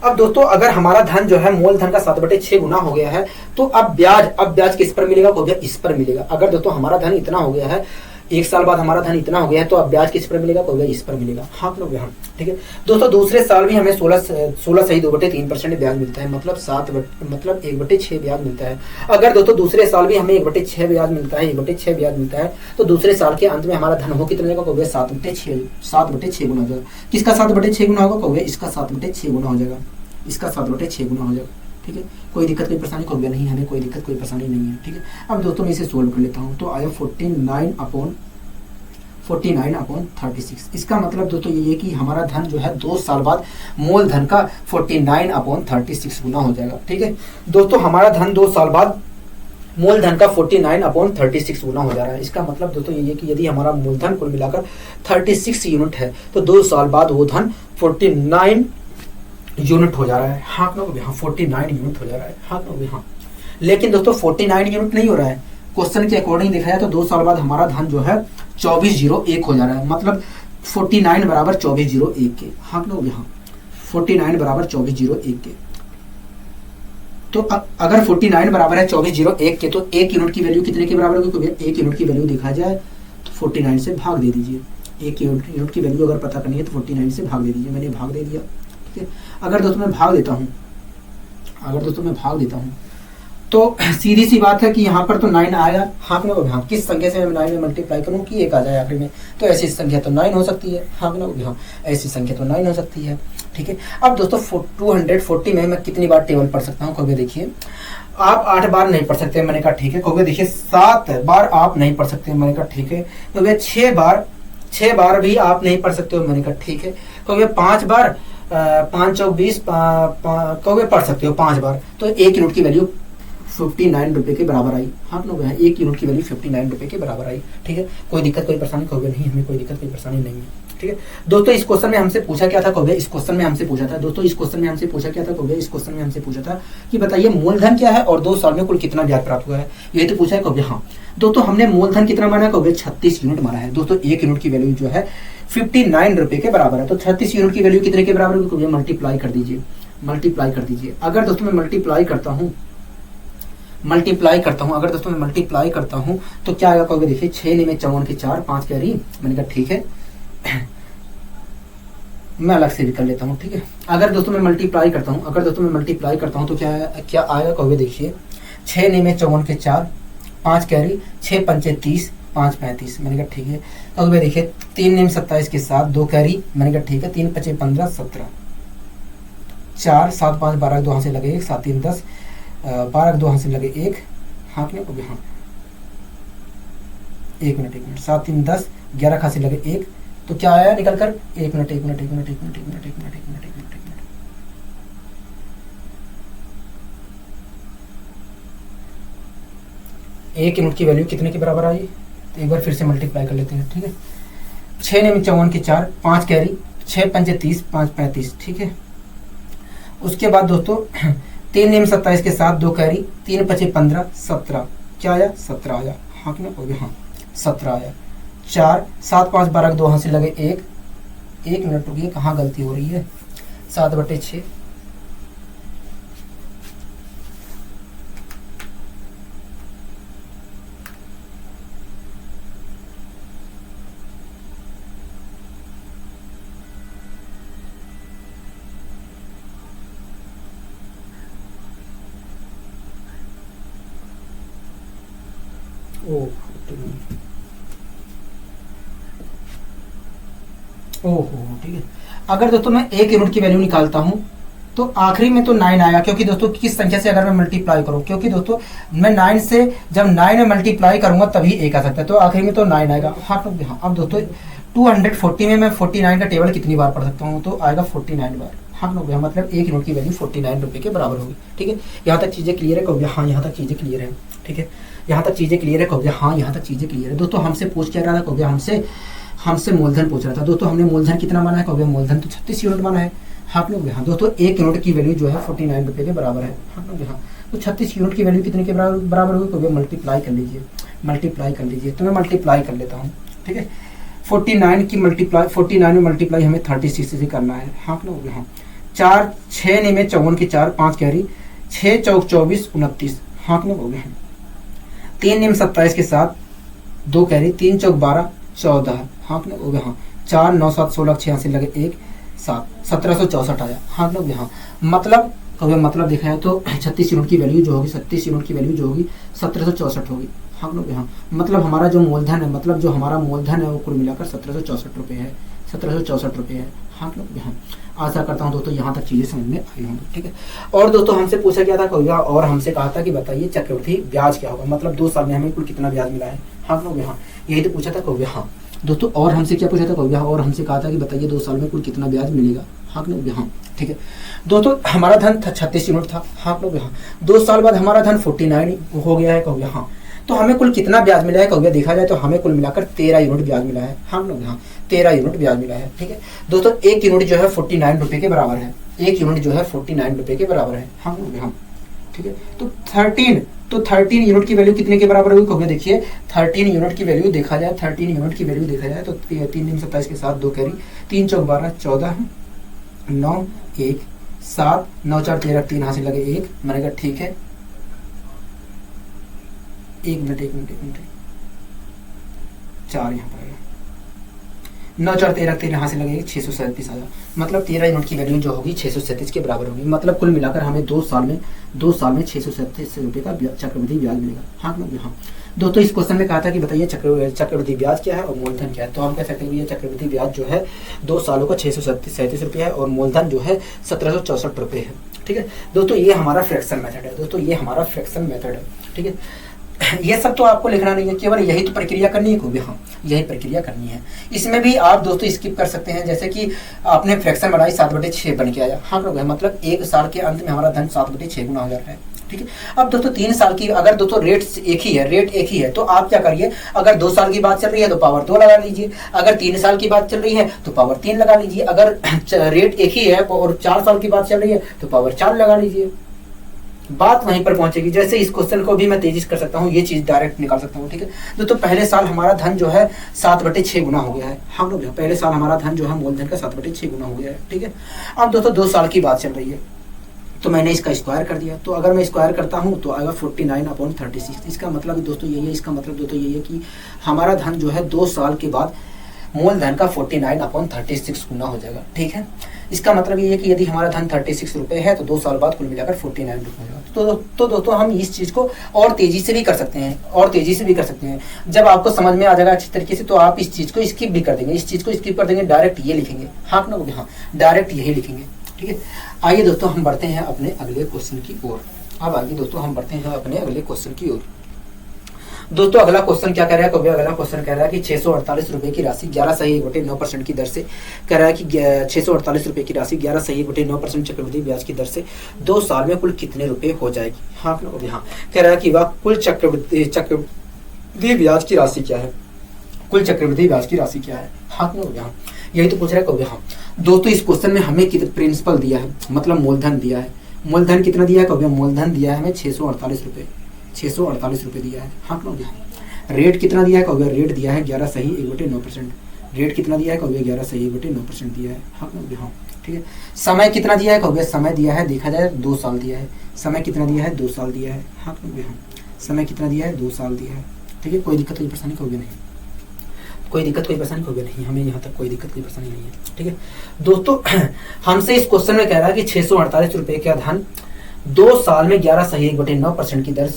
अब दोस्तों अगर हमारा धन जो है मूलधन का 7/6 गुना हो गया है तो अब ब्याज किस पर मिलेगा, इस पर मिलेगा। अगर दोस्तों हमारा धन इतना हो गया है, 1 साल बाद हमारा धन इतना हो गया है तो अब ब्याज किस पर मिलेगा, इस पर मिलेगा। हाँ लोग यहाँ ठीक है दोस्तों, दूसरे साल भी हमें 16 सही 2/3% ब्याज मिलता है, मतलब 1/6 ब्याज मिलता है। अगर दोस्तों दूसरे साल भी हमें 1/6 ब्याज मिलता है, तो दूसरे साल के अंत में हमारा धन हो कितने का, 7/6 गुना हो जाएगा। किसका 7/6 गुना होगा, इसका 7/6 गुना हो जाएगा, इसका 7/6 गुना हो जाएगा। ठीक है, कोई दिक्कत कोई परेशानी को भी नहीं, हमें कोई दिक्कत कोई परेशानी नहीं है। ठीक है, अब दोस्तों मैं इसे सोल्व कर लेता हूँ तो आया 49/36। इसका मतलब दोस्तों ये है कि हमारा धन जो है 2 साल बाद मूलधन का 49/36 गुना हो जाएगा। ठीक है दोस्तों, हमारा धन 2 साल बाद मूलधन का 49/36 गुना हो जा रहा है। इसका मतलब दोस्तों ये है कि यदि हमारा मूलधन कुल मिलाकर 36 यूनिट है तो 2 साल बाद वो धन 49 यूनिट हो जा रहा है। हाँ ना, हाँ 49 यूनिट हो जा रहा है। हाँ ना, हाँ। लेकिन दोस्तों 49 यूनिट नहीं हो रहा है, क्वेश्चन के अकॉर्डिंग देखा जाए तो 2 साल बाद हमारा धन जो है 2401 हो जा रहा है। मतलब 49 बराबर 2401 के। हाँ ना, हाँ 49 बराबर 2401 के। तो अगर 49 बराबर है 2401 के तो 1 यूनिट की वैल्यू कितने के बराबर होगी? क्योंकि 1 यूनिट की वैल्यू देखा जाए तो 49 से भाग दे दीजिए। 1 यूनिट की वैल्यू अगर पता करनी है तो 49 से भाग दे दीजिए। मैंने भाग दे दिया, ठीक है। अगर दोस्तों मैं भाग देता हूँ तो सीधी सी बात है कि यहाँ पर तो 9 आएगा। हाँ ना, हाँ किस संख्या से मैं 9 में मल्टीप्लाई करूँ कि 1 आ जाए आखिरी में, तो ऐसी संख्या तो 9 हो सकती है। हाँ ना, हाँ ऐसी संख्या तो 9 हो सकती है, ठीक है। अब दोस्तों 240 में मैं कितनी बार टेबल पढ़ सकता हूँ? कहोगे देखिए आप 8 बार नहीं पढ़ सकते, मैंने कहा ठीक है। कहोगे देखिए 7 बार आप नहीं पढ़ सकते, मैंने कहा ठीक है। कहोगे 6 बार भी आप नहीं पढ़ सकते हो, मैंने कहा ठीक है। कहोगे 5 बार 5 चौक 20 कहोगे पढ़ सकते हो 5 बार, तो 1 यूनिट की वैल्यू 59 रुपए के बराबर आई। हाँ लोग हैं, 1 यूनिट की वैल्यू 59 रुपए के बराबर आई, ठीक है। कोई दिक्कत कोई परेशानी? कहोगे नहीं, हमें कोई दिक्कत कोई परेशानी नहीं है, ठीक है। दोस्तों इस क्वेश्चन में हमसे पूछा क्या था? कहोगे इस क्वेश्चन में हमसे पूछा था दोस्तों, इस क्वेश्चन में हमसे पूछा क्या था? कहोगे इस क्वेश्चन में हमसे पूछा था कि बताइए मूलधन क्या है और 2 साल में कुल कितना ब्याज प्राप्त हुआ है, यही तो पूछा है। कहोगे हाँ। दोस्तों हमने मूलधन कितना माना? कहोगे 36 यूनिट माना है। दोस्तों 1 यूनिट की वैल्यू जो है 59 रुपए के बराबर है, तो 36 यूनिट की वैल्यू कितने के बराबर होगी? कहोगे मल्टीप्लाई कर दीजिए, मल्टीप्लाई कर दीजिए। अगर दोस्तों मैं मल्टीप्लाई करता हूँ अगर दोस्तों मैं मल्टीप्लाई करता हूँ तो क्या आएगा? कहोगे देखिए 6 9 में 54 के 4 5 कैरी, मैंने कहा ठीक है। मैं अलग से भी कर लेता हूँ, ठीक है। अगर दोस्तों मैं मल्टीप्लाई करता हूँ तो क्या आएगा? कहोगे देखिए 6 9 में 54 के 4 5 कैरी, 6 पंचे 30 5 35, मैंने कहा ठीक है। कहोगे देखिए 3 9 27 के 7 2 कैरी, मैंने कहा ठीक है। 3 5 15 17 4 7 5 12 2 हाथ से लगे 1 7 3 10 12 2 हाथ से लगे 1 हाथ में हाँ 1 मिनट 7 3 10 11 हाथ से लगे 1, तो क्या आया निकल कर? 1 मिनट 1 यूनिट की वैल्यू कितने के बराबर आई? तो एक बार फिर से मल्टीप्लाई कर लेते हैं, ठीक है। 6 9 में 54 के 4 5 कैरी, 6 पंचे 30 5 35, ठीक है। उसके बाद दोस्तों 3 9 में 27 के साथ 2 कैरी, 3 5 15 17, क्या आया? 17 आया। हाँ कि ना? हाँ 17 आया। 4 7 5 12 2 हाथ से लगे 1 मिनट रुकिए, कहाँ गलती हो रही है? 7/6 ओहो, ठीक है। अगर दोस्तों मैं 1 यूनिट की वैल्यू निकालता हूं तो आखिरी में तो 9 आएगा, क्योंकि दोस्तों किस संख्या से अगर मैं मल्टीप्लाई करूं, क्योंकि दोस्तों मैं 9 से जब 9 में मल्टीप्लाई करूंगा तभी 1 आ सकता है, तो आखिरी में तो 9 आएगा। हाँ तो हाँ। अब दोस्तों 240 में मैं 49 का टेबल कितनी बार पढ़ सकता हूँ? तो आएगा 49 बार। हाँ लोग मतलब 1 यूनिट की वैल्यू 49 रुपए के बराबर होगी, ठीक है। यहाँ तक चीजें क्लियर है? कहोगे हाँ यहाँ तक चीजें क्लियर है, ठीक है। यहाँ तक चीजें क्लियर है? कहोगे हाँ यहाँ तक चीजें क्लियर है। दोस्तों हमसे पूछ क्या रहा था? कहोगे हमसे मूलधन पूछ रहा था। दोस्तों हमने मूलधन कितना माना है? कहोगे मूलधन तो 36 यूनिट माना है। हाँ लोग हाँ। दोस्तों 1 यूनिट की वैल्यू जो है 49 रुपए के बराबर है। हाँ लोग हाँ। तो 36 यूनिट की वैल्यू कितने के बराबर होगी? कहोगे मल्टीप्लाई कर लीजिए, तो मैं मल्टीप्लाई कर लेता हूँ, ठीक है। 49 में मल्टीप्लाई हमें 36 से करना है। हाँ लोग हाँ। 4 6 9 में 54 के 4 5 कैरी, 6 चौक 24 29, हाँ लोग हो गए। 3 9 में 27 के साथ 2 कैरी, 3 चौक 12 14, हाँ लोग हो गए। हाँ 4 9 7 16 6 से लगे 1 7 1764 आया। हाँ लोग यहाँ मतलब कभी मतलब देखा है तो 36 यूनिट की वैल्यू जो होगी 36 यूनिट की वैल्यू जो होगी 1764 होगी। हम लोग यहाँ मतलब हमारा जो मूलधन है, मतलब जो हमारा मूलधन है वो कुल मिलाकर 1764 रुपये है, 1764 रुपये है। हाँ लोग यहाँ आशा करता हूँ दोस्तों यहाँ तक चीजें समझ में आई होंगी, ठीक है। और दोस्तों हमसे पूछा गया था कौया, और हमसे कहा था कि बताइए चक्रवृद्धि ब्याज क्या होगा, मतलब 2 साल में हमें कुल कितना ब्याज मिला है। हाँ लोग यहाँ यही तो पूछा था कौया। हाँ दोस्तों और हमसे क्या पूछा था कौया, और हमसे कहा था कि बताइए 2 साल में कुल कितना ब्याज मिलेगा। हाँ कि नहीं, हाँ ठीक है। दोस्तों हमारा धन था 36 यूनिट था, हाँ कि नहीं, हाँ 2 साल बाद हमारा धन 49 हो गया है, कहोगे हाँ। तो हमें कुल कितना ब्याज मिला है कहोगे, देखा जाए तो हमें कुल मिलाकर 13 यूनिट ब्याज मिला है, हाँ कि नहीं, हाँ 13 यूनिट ब्याज मिला है, ठीक है। दोस्तों 1 यूनिट जो है 49 रुपये के बराबर है, 1 यूनिट जो है 49 रुपये के बराबर है, हाँ कि नहीं, हाँ ठीक है। तो 13 यूनिट की वैल्यू कितने के बराबर होगी कहोगे, देखिए 13 यूनिट की वैल्यू देखा जाए, 13 यूनिट की वैल्यू देखा जाए तो 3 दिन 27 के साथ 2 कैरी, 3 चौक 12, 14, 9 1 7, 9 4 13, 3 हासिल लगे 1, मैंने कहा ठीक है, 1 मिनट 4 यहाँ पर आएगा, 9 4 13, 13 हासिल लगे 637 आया, मतलब 13 यूनिट की वैल्यू जो होगी 637 के बराबर होगी। मतलब कुल मिलाकर हमें 2 साल में 637 रुपये का चक्रवृद्धि ब्याज मिलेगा, हाँ मतलब हाँ। दोस्तों इस क्वेश्चन में कहा था कि बताइए चक्रवृद्धि ब्याज क्या है और मूलधन क्या है, तो हम कह सकते हैं कि ये चक्रवृद्धि ब्याज जो है 2 सालों का 637 रुपये है और मूलधन जो है 1764 रुपये है, ठीक है। दोस्तों ये हमारा फ्रैक्शन मेथड है, दोस्तों ये हमारा फ्रैक्शन मेथड है, ठीक है। ये सब तो आपको लिखना नहीं है, केवल यही तो प्रक्रिया करनी है कहोगे, हाँ यही प्रक्रिया करनी है। इसमें भी आप दोस्तों स्किप कर सकते हैं, जैसे कि आपने फ्रैक्शन बनाई 7/6 बन के आया, हाँ कहोगे मतलब 1 साल के अंत में हमारा धन 7/6 गुना हो जाता है, ठीक है। अब दोस्तों 3 साल की अगर दोस्तों रेट एक ही है तो आप क्या करिए, अगर 2 साल की बात चल रही है तो पावर 2 लगा लीजिए, अगर 3 साल की बात चल रही है तो पावर 3 लगा लीजिए, अगर रेट एक ही है और 4 साल की बात चल रही है तो पावर 4 लगा लीजिए, बात वहीं पर पहुंचेगी। जैसे इस क्वेश्चन को भी मैं तेजी से कर सकता हूँ, ये चीज डायरेक्ट निकाल सकता हूँ, ठीक है। दोस्तों पहले साल हमारा धन जो है 7/6 गुना हो गया है, हम लोग पहले साल हमारा धन जो है मूलधन का 7/6 गुना हो गया है, ठीक है। अब दोस्तों 2 साल की बात चल रही है तो मैंने इसका स्क्वायर कर दिया, तो अगर मैं स्क्वायर करता हूँ तो आएगा 49/36। इसका मतलब दोस्तों यही है, इसका मतलब दोस्तों यही है कि हमारा धन जो है 2 साल के बाद मूलधन का 49/36 गुना हो जाएगा, ठीक है। इसका मतलब ये है कि यदि हमारा धन 36 रुपये है तो 2 साल बाद कुल मिलाकर 49 रुपये होगा। तो दोस्तों हम इस चीज़ को और तेजी से भी कर सकते हैं, जब आपको समझ में आ जाएगा अच्छी तरीके से तो आप इस चीज़ को स्किप भी कर देंगे, डायरेक्ट ये लिखेंगे, हाँ ना, हाँ डायरेक्ट यही लिखेंगे, ठीक है। आइए दोस्तों हम बढ़ते हैं अपने अगले क्वेश्चन की ओर। अब आइए दोस्तों हम बढ़ते हैं अपने अगले क्वेश्चन की ओर। दोस्तों अगला क्वेश्चन क्या कह रहा है, कभी अगला क्वेश्चन कह रहा है कि 648 रुपये की राशि 11/9% की दर से, कह रहा है कि 648 रुपये की राशि 11/9% चक्रवृद्धि ब्याज की दर से 2 साल में कुल कितने रुपए हो जाएगी, हाँ हाँ। कह रहा है कि वह कुल चक्रवृद्धि ब्याज की राशि क्या है, कुल चक्रवृद्धि ब्याज की राशि क्या है, हाँ हाँ यही तो पूछ रहा है कभी, हाँ। दोस्तों इस क्वेश्चन में हमें प्रिंसिपल दिया है, मतलब मूलधन दिया है, मूलधन कितना दिया है कभी, मूलधन दिया है हमें 648 रुपये दिया है, हाँ क्यों दिया। रेट कितना दिया है कहोगे, रेट दिया है 11/1/9%, रेट कितना दिया है कहोगे 11/1/9% दिया है, हाँ क्यों, हाँ ठीक है। समय कितना दिया है कहोगे, समय दिया है देखा जाए 2 साल दिया है, समय कितना दिया है 2 साल दिया है, हाँ क्यों, हाँ समय कितना दिया है 2 साल दिया है, ठीक है। कोई दिक्कत कोई परेशानी कहोगे नहीं, कोई दिक्कत कोई परेशानी कहोगे नहीं, हमें यहाँ तक कोई दिक्कत कोई परेशानी नहीं है, ठीक है। दोस्तों हमसे इस क्वेश्चन में कह रहा है कि 648 रुपये का धन 2 साल में 11/1/9% की दर,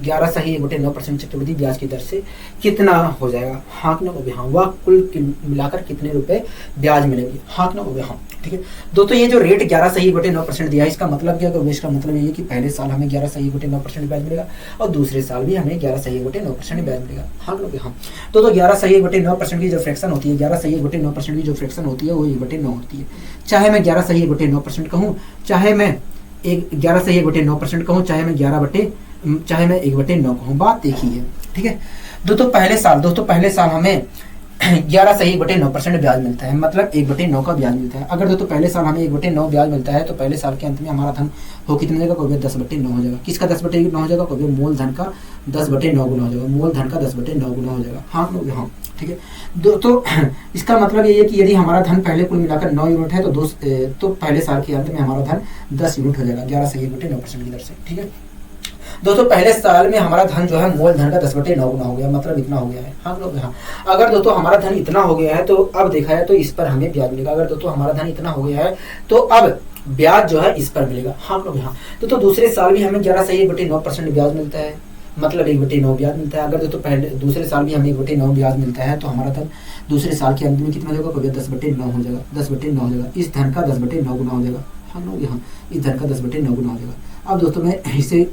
11/1/9% चक्रवृद्धि ब्याज की दर से कितना हो जाएगा, हाँ ना हाँ, वह कुल मिलाकर कितने रुपए ब्याज मिलेगी, हाँ ना हाँ ठीक है। दोस्तों ये जो रेट 11/9% दिया है इसका मतलब क्या, इसका मतलब ये है कि पहले साल हमें 11/9% ब्याज मिलेगा और दूसरे साल भी हमें 11/9% ब्याज मिलेगा, हाँ ना हाँ। तो 11/9% की जो फ्रैक्शन होती है, 11/9% की जो फ्रैक्शन होती है वो 1/9 होती है। चाहे मैं 11/9% कहूँ, चाहे मैं 11/9% कहूँ, चाहे मैं 1/9 कहूँ, बात एक ही है, ठीक है। दोस्तों पहले साल हमें 11/9% ब्याज मिलता है, मतलब 1/9 का ब्याज मिलता है। अगर दोस्तों पहले साल हमें 1/9 ब्याज मिलता है तो पहले साल के अंत में हमारा धन हो कितने जगह कहोगे 10/9 हो जाएगा। किसका 10/9 हो जाएगा कहोगे, मूलधन का 10/9 गुना हो जाएगा, मूलधन का 10/9 गुना हो जाएगा, हाँ हाँ ठीक है। दोस्तों इसका मतलब ये है कि यदि हमारा धन पहले कुल मिलाकर 9 यूनिट है तो पहले साल के अंत में हमारा धन 10 यूनिट हो जाएगा 11/9% की दर से, ठीक है। दोस्तों पहले साल में हमारा धन जो है मूलधन का 10/9 गुना हो गया, मतलब इतना हो गया है, हाँ लोग हाँ। अगर दोस्तों हमारा धन इतना हो गया है तो अब देखा है तो इस पर हमें ब्याज मिलेगा। अगर दोस्तों हमारा धन इतना हो गया है तो अब ब्याज जो है इस पर मिलेगा, हाँ लोग हाँ। तो दूसरे साल भी हमें 11/9% ब्याज मिलता है, मतलब 1/9 ब्याज मिलता है। अगर दोस्तों पहले दूसरे साल भी हमें 1/9 ब्याज मिलता है तो हमारा धन दूसरे साल के अंत में कितना होगा कभी 10/9 हो जाएगा, 10/9 हो जाएगा। इस धन का 10/9 गुना हो जाएगा, हम लोग यहाँ इस धन का 10/9 गुना हो जाएगा। अब दोस्तों मैं इसे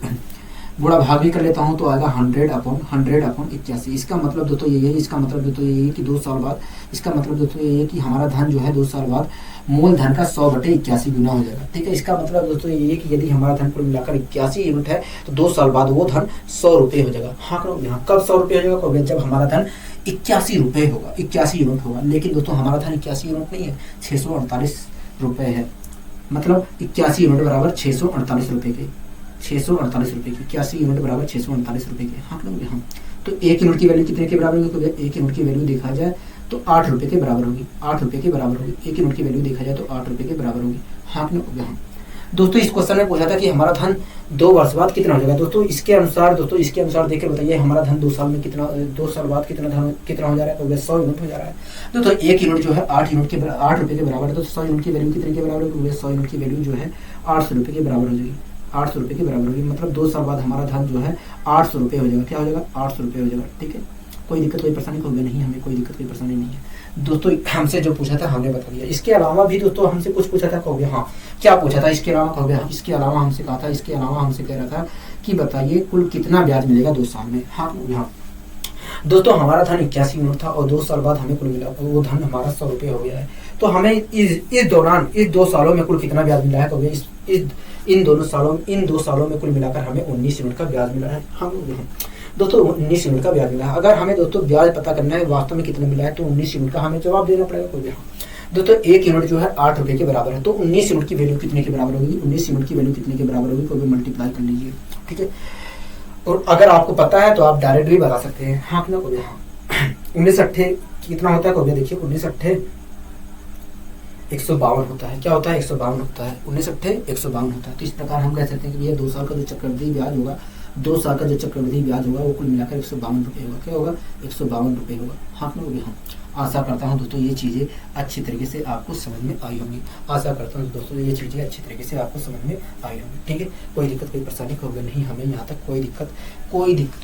गुणा भाग भी कर लेता हूँ तो आएगा 100/81। इसका मतलब दोस्तों ये है, इसका मतलब दोस्तों ये है कि 2 साल बाद, इसका मतलब दोस्तों ये है कि हमारा धन जो है 2 साल बाद मूलधन का 100/81 गुना हो जाएगा। ठीक है, इसका मतलब दोस्तों ये कि यदि हमारा धन कुल मिलाकर 81 यूनिट है तो 2 साल बाद वो धन 100 रुपये हो जाएगा। हाँ यहाँ कब 100 रुपये हो जाएगा? कब? जब हमारा धन 81 रुपये होगा, 81 यूनिट होगा। लेकिन दोस्तों हमारा धन 81 यूनिट नहीं है, 648 रुपये है। मतलब 81 यूनिट बराबर 648 रुपये के, 648 रुपये की 81 यूनिट बराबर 648 रुपये के। हाँ यहाँ तो 1 यूनिट की वैल्यू कितने के बराबर होगी? तो 1 यूनिट की वैल्यू देखा जाए तो 8 रुपये के बराबर होगी, 8 रुपये के बराबर होगी। 1 यूनिट की वैल्यू देखा जाए तो 8 रुपये के बराबर होगी। हाँ यहाँ दोस्तों इस क्वेश्चन में पूछा था कि हमारा धन 2 वर्ष बाद कितना हो जाएगा। दोस्तों इसके अनुसार देखकर बताइए हमारा धन 2 साल में कितना, 2 साल बाद कितना हो जा रहा है? तो 100 यूनिट हो जा रहा है। दोस्तों 1 यूनिट जो है 8 रुपये के बराबर है। तो 100 यूनिट की वैल्यू कितने के बराबर होगी? 100 यूनिट की वैल्यू जो है 800 रुपये के बराबर हो जाएगी, 800 रुपये के बराबर होगी। मतलब 2 साल बाद हमारा धन जो है 800 रुपये हो जाएगा। क्या हो जाएगा? 800 रुपये हो जाएगा। ठीक है, कोई दिक्कत कोई परेशानी होगी नहीं, हमें कोई दिक्कत कोई परेशानी नहीं है। दोस्तों हमसे जो पूछा था हमने बता दिया। इसके अलावा भी दोस्तों हमसे कुछ पूछा था, कहोगे हाँ क्या पूछा था? इसके अलावा कहोगे हाँ, इसके अलावा हमसे कहा था, इसके अलावा हमसे कह रहा था कि बताइए कुल कितना ब्याज मिलेगा 2 साल में। हाँ यहाँ दोस्तों हमारा धन 81 यूनिट था और 2 साल बाद हमें कुल मिला वो धन हमारा 100 रुपये हो गया है। तो हमें इस दौरान इस 2 सालों में कुल कितना ब्याज मिला है? तो इन 2 सालों में कुल मिलाकर हमें 19 यूनिट का ब्याज मिला है। हम दोस्तों 19 यूनिट का ब्याज मिला है। अगर हमें दोस्तों ब्याज पता करना है वास्तव में कितना मिला है तो 19 यूनिट का हमें जवाब देना पड़ेगा। कोई दोस्तों 1 यूनिट जो है 8 रुपये के बराबर है। तो 19 यूनिट की वैल्यू कितने के बराबर होगी? 19 यूनिट की वैल्यू कितने के बराबर होगी? कोई मल्टीप्लाई कर लीजिए। ठीक है, और अगर आपको पता है तो आप डायरेक्ट भी बता सकते हैं। हाँ ना कोई हाँ 19 अट्ठे कितना होता है? कोई देखिए 19 अट्ठे 152 होता है। क्या होता है? 152 होता है। 19 अट्ठे 152 होता है। तो इस प्रकार हम कह सकते हैं कि भैया 2 साल का जो चक्रवृद्धि ब्याज होगा, 2 साल का जो चक्रवृद्धि ब्याज होगा वो कुल मिलाकर 152 रुपये होगा। क्या होगा? 152 रुपये होगा। हाँ ना होगी हाँ। आशा करता हूँ दोस्तों ये चीज़ें अच्छी तरीके से आपको समझ में आई होंगी। आशा करता हूँ दोस्तों ये चीज़ें अच्छी तरीके से आपको समझ में आई होंगी। ठीक है, कोई दिक्कत कोई परेशानी होगी नहीं, हमें यहाँ तक कोई दिक्कत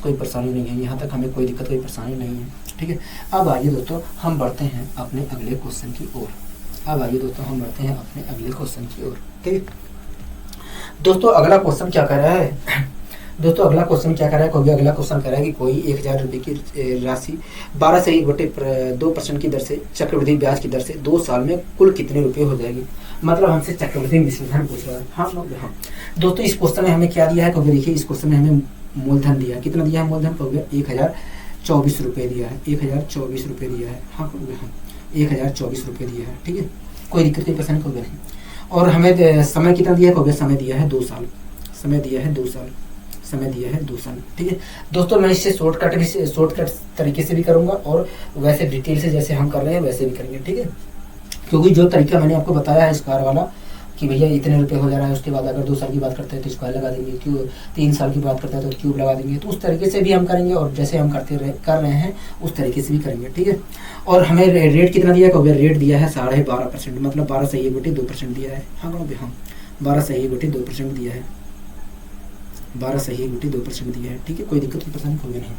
कोई परेशानी नहीं है। यहाँ तक हमें कोई दिक्कत कोई परेशानी नहीं है। ठीक है, अब आइए दोस्तों हम बढ़ते हैं अपने अगले क्वेश्चन की ओर। ठीक है दोस्तों अगला क्वेश्चन क्या कह रहा है? दोस्तों अगला क्वेश्चन क्या कर रहा है? कोई अगला क्वेश्चन कर रहा है कि कोई 1000 रुपये की राशि 12 से 1/2% की दर से चक्रवृद्धि ब्याज की दर से 2 साल में कुल कितने रुपए हो जाएगी। मतलब हमसे चक्रवृद्धि मिश्रधन पूछ रहा है। हाँ दोस्तों इस क्वेश्चन में हमें क्या दिया है? कभी देखिए इस क्वेश्चन में हमें मूलधन दिया है। कितना दिया है मूलधन? कहोगे 1024 रुपये दिया है। 1024 रुपये दिया है। हाँ 1024 रुपये दिया है। ठीक है, कोई दिक्कत कोई परेशानी कहोगे नहीं। और हमें समय कितना दिया है? कहोगे समय दिया है 2 साल। समय दिया है 2 साल। ठीक है दोस्तों मैं इससे शॉर्टकट तरीके से भी करूंगा और वैसे डिटेल से जैसे हम कर रहे हैं वैसे भी करेंगे। ठीक है, क्योंकि जो तरीका मैंने आपको बताया है स्क्वायर वाला कि भैया इतने रुपए हो जा रहा है, उसके बाद अगर 2 साल की बात करते हैं तो स्क्वायर लगा देंगे, क्यों 3 साल की बात करते हैं तो क्यूब लगा देंगे। तो उस तरीके से भी हम करेंगे और जैसे हम कर रहे हैं उस तरीके से भी करेंगे। ठीक है, और हमें रेट कितना दिया है? रेट दिया है 12.5%, मतलब 12 से 1/2% दिया है। हाँ 12 से 1/2% दिया है। 12 से 1/2% दिया है। ठीक है, कोई दिक्कत की परेशानी होगी नहीं।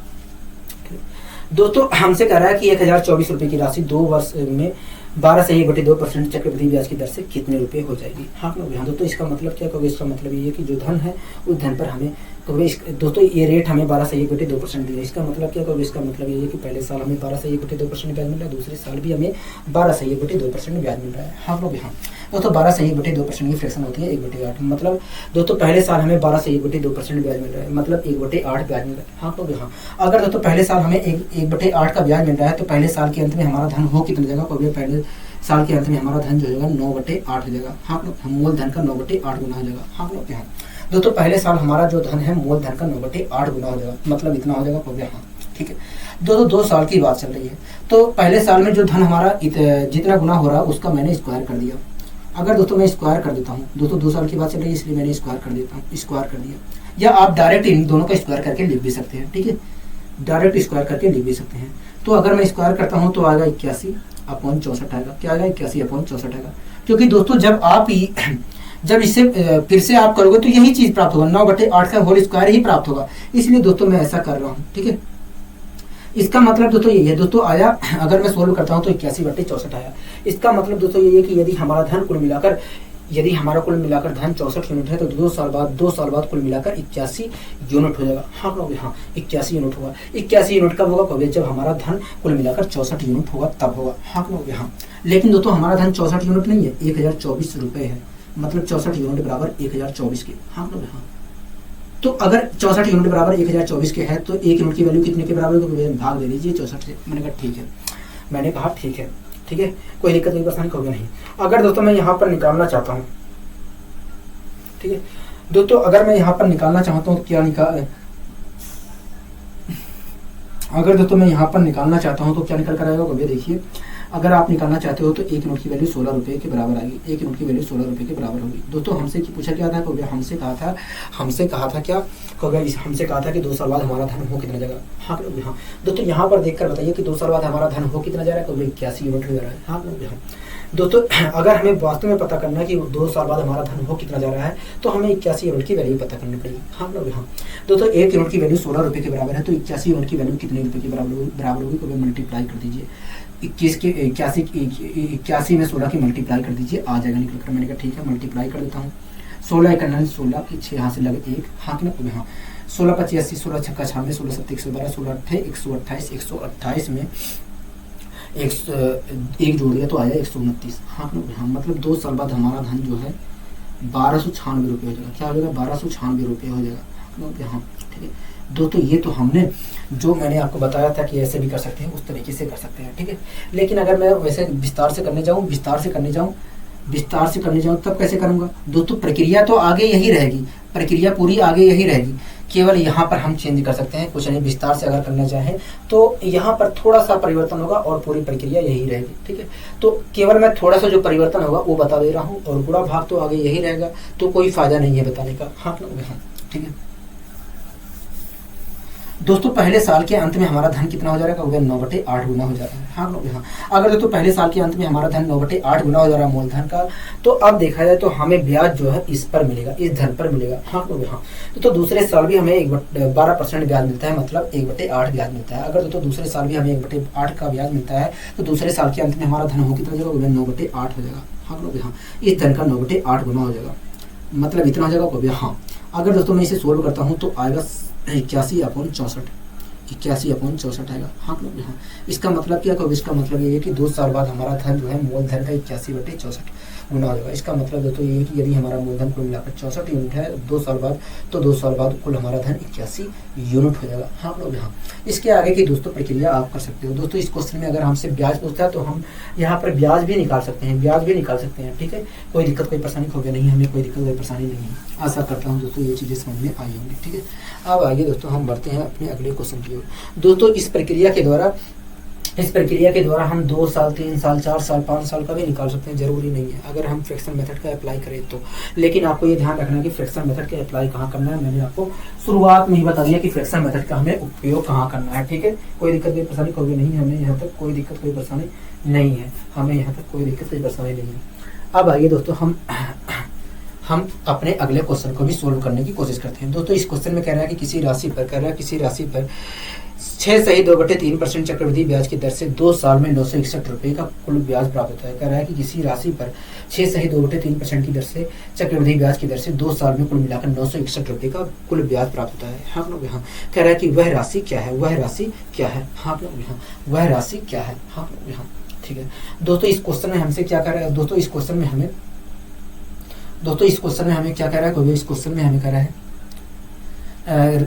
दोस्तों हमसे कह रहा है कि 1024 रुपये की राशि 2 वर्ष में 12 से 1/2% चक्रवृद्धि ब्याज की दर से कितने रुपए हो जाएगी। हाँ दोस्तों इसका मतलब क्या कहोगे? इसका मतलब ये है कि जो धन है उस धन पर हमें दोस्तों ये रेट हमें 12 से 1/2% दिया है। इसका मतलब क्या कहोगे? इसका मतलब ये है कि पहले साल हमें 12 से 1/2% ब्याज मिल रहा है, दूसरे साल भी हमें 12 से 1/2% ब्याज मिल रहा है। हाँ दोस्तों 12 से 1/2% की फ्रैक्शन होती है 1/8। मतलब दोस्तों पहले साल हमें 12 से 1/2% ब्याज मिल रहा है, मतलब 1/8 ब्याज मिल रहा है। हाँ अगर दोस्तों पहले साल हमें 1/8 का ब्याज मिल रहा है तो पहले साल के अंत में हमारा धन हो कितना जगह? पहले साल के अंत में हमारा धन जो हो जाएगा 9/8 हो जाएगा। हाँ मूल धन का 9/8 गुना हो जाएगा। हाँ दोस्तों पहले साल हमारा जो धन है मूल धन का 9/8 गुना हो जाएगा, मतलब इतना हो जाएगा। हाँ ठीक है दोस्तों 2 साल की बात चल रही है तो पहले साल में जो धन हमारा जितना गुना हो रहा है उसका मैंने स्क्वायर कर दिया। अगर दोस्तों मैं स्क्वायर कर देता हूँ, दोस्तों 2 साल की बात चल रही है इसलिए मैंने स्क्वायर कर देता हूँ, स्क्वायर कर दिया। या आप डायरेक्ट इन दोनों का स्क्वायर करके लिख भी सकते हैं। ठीक है, डायरेक्ट स्क्वायर करके लिख भी सकते हैं। तो अगर मैं स्क्वायर करता हूँ तो आएगा 81/64 आएगा। क्या आएगा? 81/64 आएगा। क्योंकि दोस्तों जब इससे फिर से आप करोगे तो यही चीज प्राप्त होगा, 9/8 का होल स्क्वायर ही प्राप्त होगा। इसलिए दोस्तों मैं ऐसा कर रहा हूँ। ठीक है, इसका मतलब दोस्तों यही है। दोस्तों आया, अगर मैं सोल्व करता हूँ तो 81/64 आया। इसका मतलब दोस्तों ये है कि यदि हमारा धन कुल मिलाकर हमारा कुल मिलाकर धन 64 यूनिट है तो 2 साल बाद कुल मिलाकर 81 यूनिट हो जाएगा। हाँ 81 यूनिट होगा। 81 यूनिट कब होगा? जब हमारा धन कुल मिलाकर 64 यूनिट होगा तब होगा। हाँ लेकिन दोस्तों हमारा धन 64 यूनिट नहीं है, 1024 रुपए है, मतलब 64 यूनिट बराबर 1024 के। हाँ लोग, हाँ। तो अगर 64 यूनिट बराबर 1024 के है तो 1 यूनिट की वैल्यू कितने के बराबर होगी, भाग दे दीजिए 64 से। मैंने कहा ठीक है, मैंने कहा ठीक है, ठीक है, कोई दिक्कत नहीं, परेशानी होगी नहीं। अगर दोस्तों मैं यहाँ पर निकालना चाहता हूँ, ठीक है दोस्तों, अगर मैं यहाँ पर निकालना चाहता हूँ तो क्या निकाल, अगर दोस्तों मैं यहाँ पर निकालना चाहता हूँ तो क्या निकल कर आएगा, कभी देखिए। अगर आप निकालना चाहते हो तो 1 यूनिट की वैल्यू 16 रुपए के बराबर आएगी, 1 यूनिट की वैल्यू 16 रुपए के बराबर होगी। दोस्तों हमसे पूछा क्या था, कभी हमसे कहा था क्या, कभी हमसे कहा था कि 2 साल बाद हमारा धन हो कितना जाएगा। हाँ हाँ दोस्तों, यहाँ पर देखकर बताइए कि 2 साल बाद हमारा धन हो कितना जा रहा है, कभी 81 यूनिट हो जा रहा है। हाँ हाँ दोस्तों, अगर हमें वास्तव में पता करना है कि 2 साल बाद हमारा धन हो कितना जा रहा है तो हमें 81 यूनिट की वैल्यू पता करनी पड़ेगी। हाँ लोग, हाँ दोस्तों, 1 यूनिट की वैल्यू 16 रुपए के बराबर है, तो 81 यूनिट की वैल्यू कितने रुपए के बराबर होगी, कभी मल्टीप्लाई कर दीजिए। 81 में 16 की मल्टीप्लाई कर दीजिए, आ जाएगा निकल कर। मैंने कहा ठीक है, मल्टीप्लाई कर देता हूँ। 16 1 9 16 की 6 यहाँ से लगे 1, हाँ कि ना, हाँ 16 25 80, 16 छक्का 96, 16 7 112, 16 128, 128 में एक जोड़ दिया तो आया 129। हाँ हाँ मतलब 2 साल बाद हमारा धन जो है 1296 रुपये हो जाएगा। क्या हो जाएगा, 1296 रुपये हो जाएगा। हाँ ठीक है दोस्तों, ये तो हमने जो मैंने आपको बताया था कि ऐसे भी कर सकते हैं, उस तरीके से कर सकते हैं, ठीक है। लेकिन अगर मैं वैसे विस्तार से करने जाऊँ तब कैसे करूँगा दोस्तों, प्रक्रिया तो आगे यही रहेगी, प्रक्रिया पूरी आगे यही रहेगी, केवल यहाँ पर हम चेंज कर सकते हैं, कुछ नहीं। विस्तार से अगर करना चाहें तो यहाँ पर थोड़ा सा परिवर्तन होगा और पूरी प्रक्रिया यही रहेगी, ठीक है। तो केवल मैं थोड़ा सा जो परिवर्तन होगा वो बता दे रहा हूँ, और पूरा भाग तो आगे यही रहेगा, तो कोई फायदा नहीं है बताने का। हाँ ठीक है दोस्तों, पहले साल के अंत में हमारा धन कितना हो जा रहा है, 9/8 गुना हो जा रहा है। हाँ हाँ अगर दोस्तों पहले साल के अंत में हमारा धन 9/8 गुना हो जा रहा है मूलधन का, तो अब देखा जाए तो हमें ब्याज जो है इस पर मिलेगा, इस धन पर मिलेगा। हाँ हाँ तो दूसरे साल भी हमें 12% ब्याज मिलता है, मतलब 1/8 ब्याज मिलता है। अगर दोस्तों दूसरे साल भी हमें 1/8 का ब्याज मिलता है तो दूसरे साल के अंत में हमारा धन हो कितना हो जाएगा, 9/8 हो जाएगा। हाँ इस धन का 9/8 गुना हो जाएगा, मतलब इतना हो जाएगा। हाँ अगर दोस्तों मैं इसे सोल्व करता हूँ तो आएगा 81/64, 81/64 आएगा। हाँ हाँ इसका मतलब क्या कहोगे, इसका मतलब ये है कि 2 साल बाद हमारा धन जो है मूलधन का 81/64 गुना हो जाएगा। इसका मतलब दोस्तों ये है कि यदि हमारा मूलधन कुल मिलाकर 64 यूनिट है 2 साल बाद, तो 2 साल बाद कुल हमारा धन 81 यूनिट हो जाएगा। हाँ लोग, हाँ इसके आगे की दोस्तों प्रक्रिया आप कर सकते हो। दोस्तों इस क्वेश्चन में अगर हमसे ब्याज पूछता है तो हम यहाँ पर ब्याज भी निकाल सकते हैं, ठीक है। कोई दिक्कत कोई परेशानी हो गया नहीं, हमें कोई दिक्कत कोई परेशानी नहीं है। आशा करता हूँ दोस्तों ये चीज़ें समझ में आई होंगी, ठीक है। अब आइए दोस्तों हम बढ़ते हैं अपने अगले क्वेश्चन की ओर। दोस्तों इस प्रक्रिया के द्वारा हम 2 साल 3 साल 4 साल 5 साल का भी निकाल सकते हैं, जरूरी नहीं है अगर हम फ्रैक्शन मेथड का अप्लाई करें तो। लेकिन आपको ये ध्यान रखना है कि फ्रैक्शन मेथड का अप्लाई कहाँ करना है, मैंने आपको शुरुआत में ही बता दिया कि फ्रैक्शन मेथड का हमें उपयोग कहाँ करना है, ठीक है। कोई दिक्कत कोई परेशानी कोई नहीं है, हमें यहाँ तक कोई दिक्कत कोई परेशानी नहीं है, अब आइए दोस्तों हम अपने अगले क्वेश्चन को भी सोल्व करने की कोशिश करते हैं। दोस्तों इस क्वेश्चन में कह रहा है कि किसी राशि पर 6/2/3% चक्रवृद्धि ब्याज की दर से 2 साल में 961 रुपये का कुल ब्याज प्राप्त होता है। कह रहा है कि किसी राशि पर 6/2/3% की दर से चक्रवृद्धि ब्याज की दर से 2 साल में कुल मिलाकर 961 रुपये का कुल ब्याज प्राप्त होता है। हाँ लोग यहाँ कह रहा है कि वह राशि क्या है, हाँ लोग यहाँ वह राशि क्या है। हाँ लोग यहाँ ठीक है दोस्तों, इस क्वेश्चन में हमसे क्या कर रहा है, दोस्तों इस क्वेश्चन में हमें क्या कह रहा है, इस क्वेश्चन में हमें कह रहा है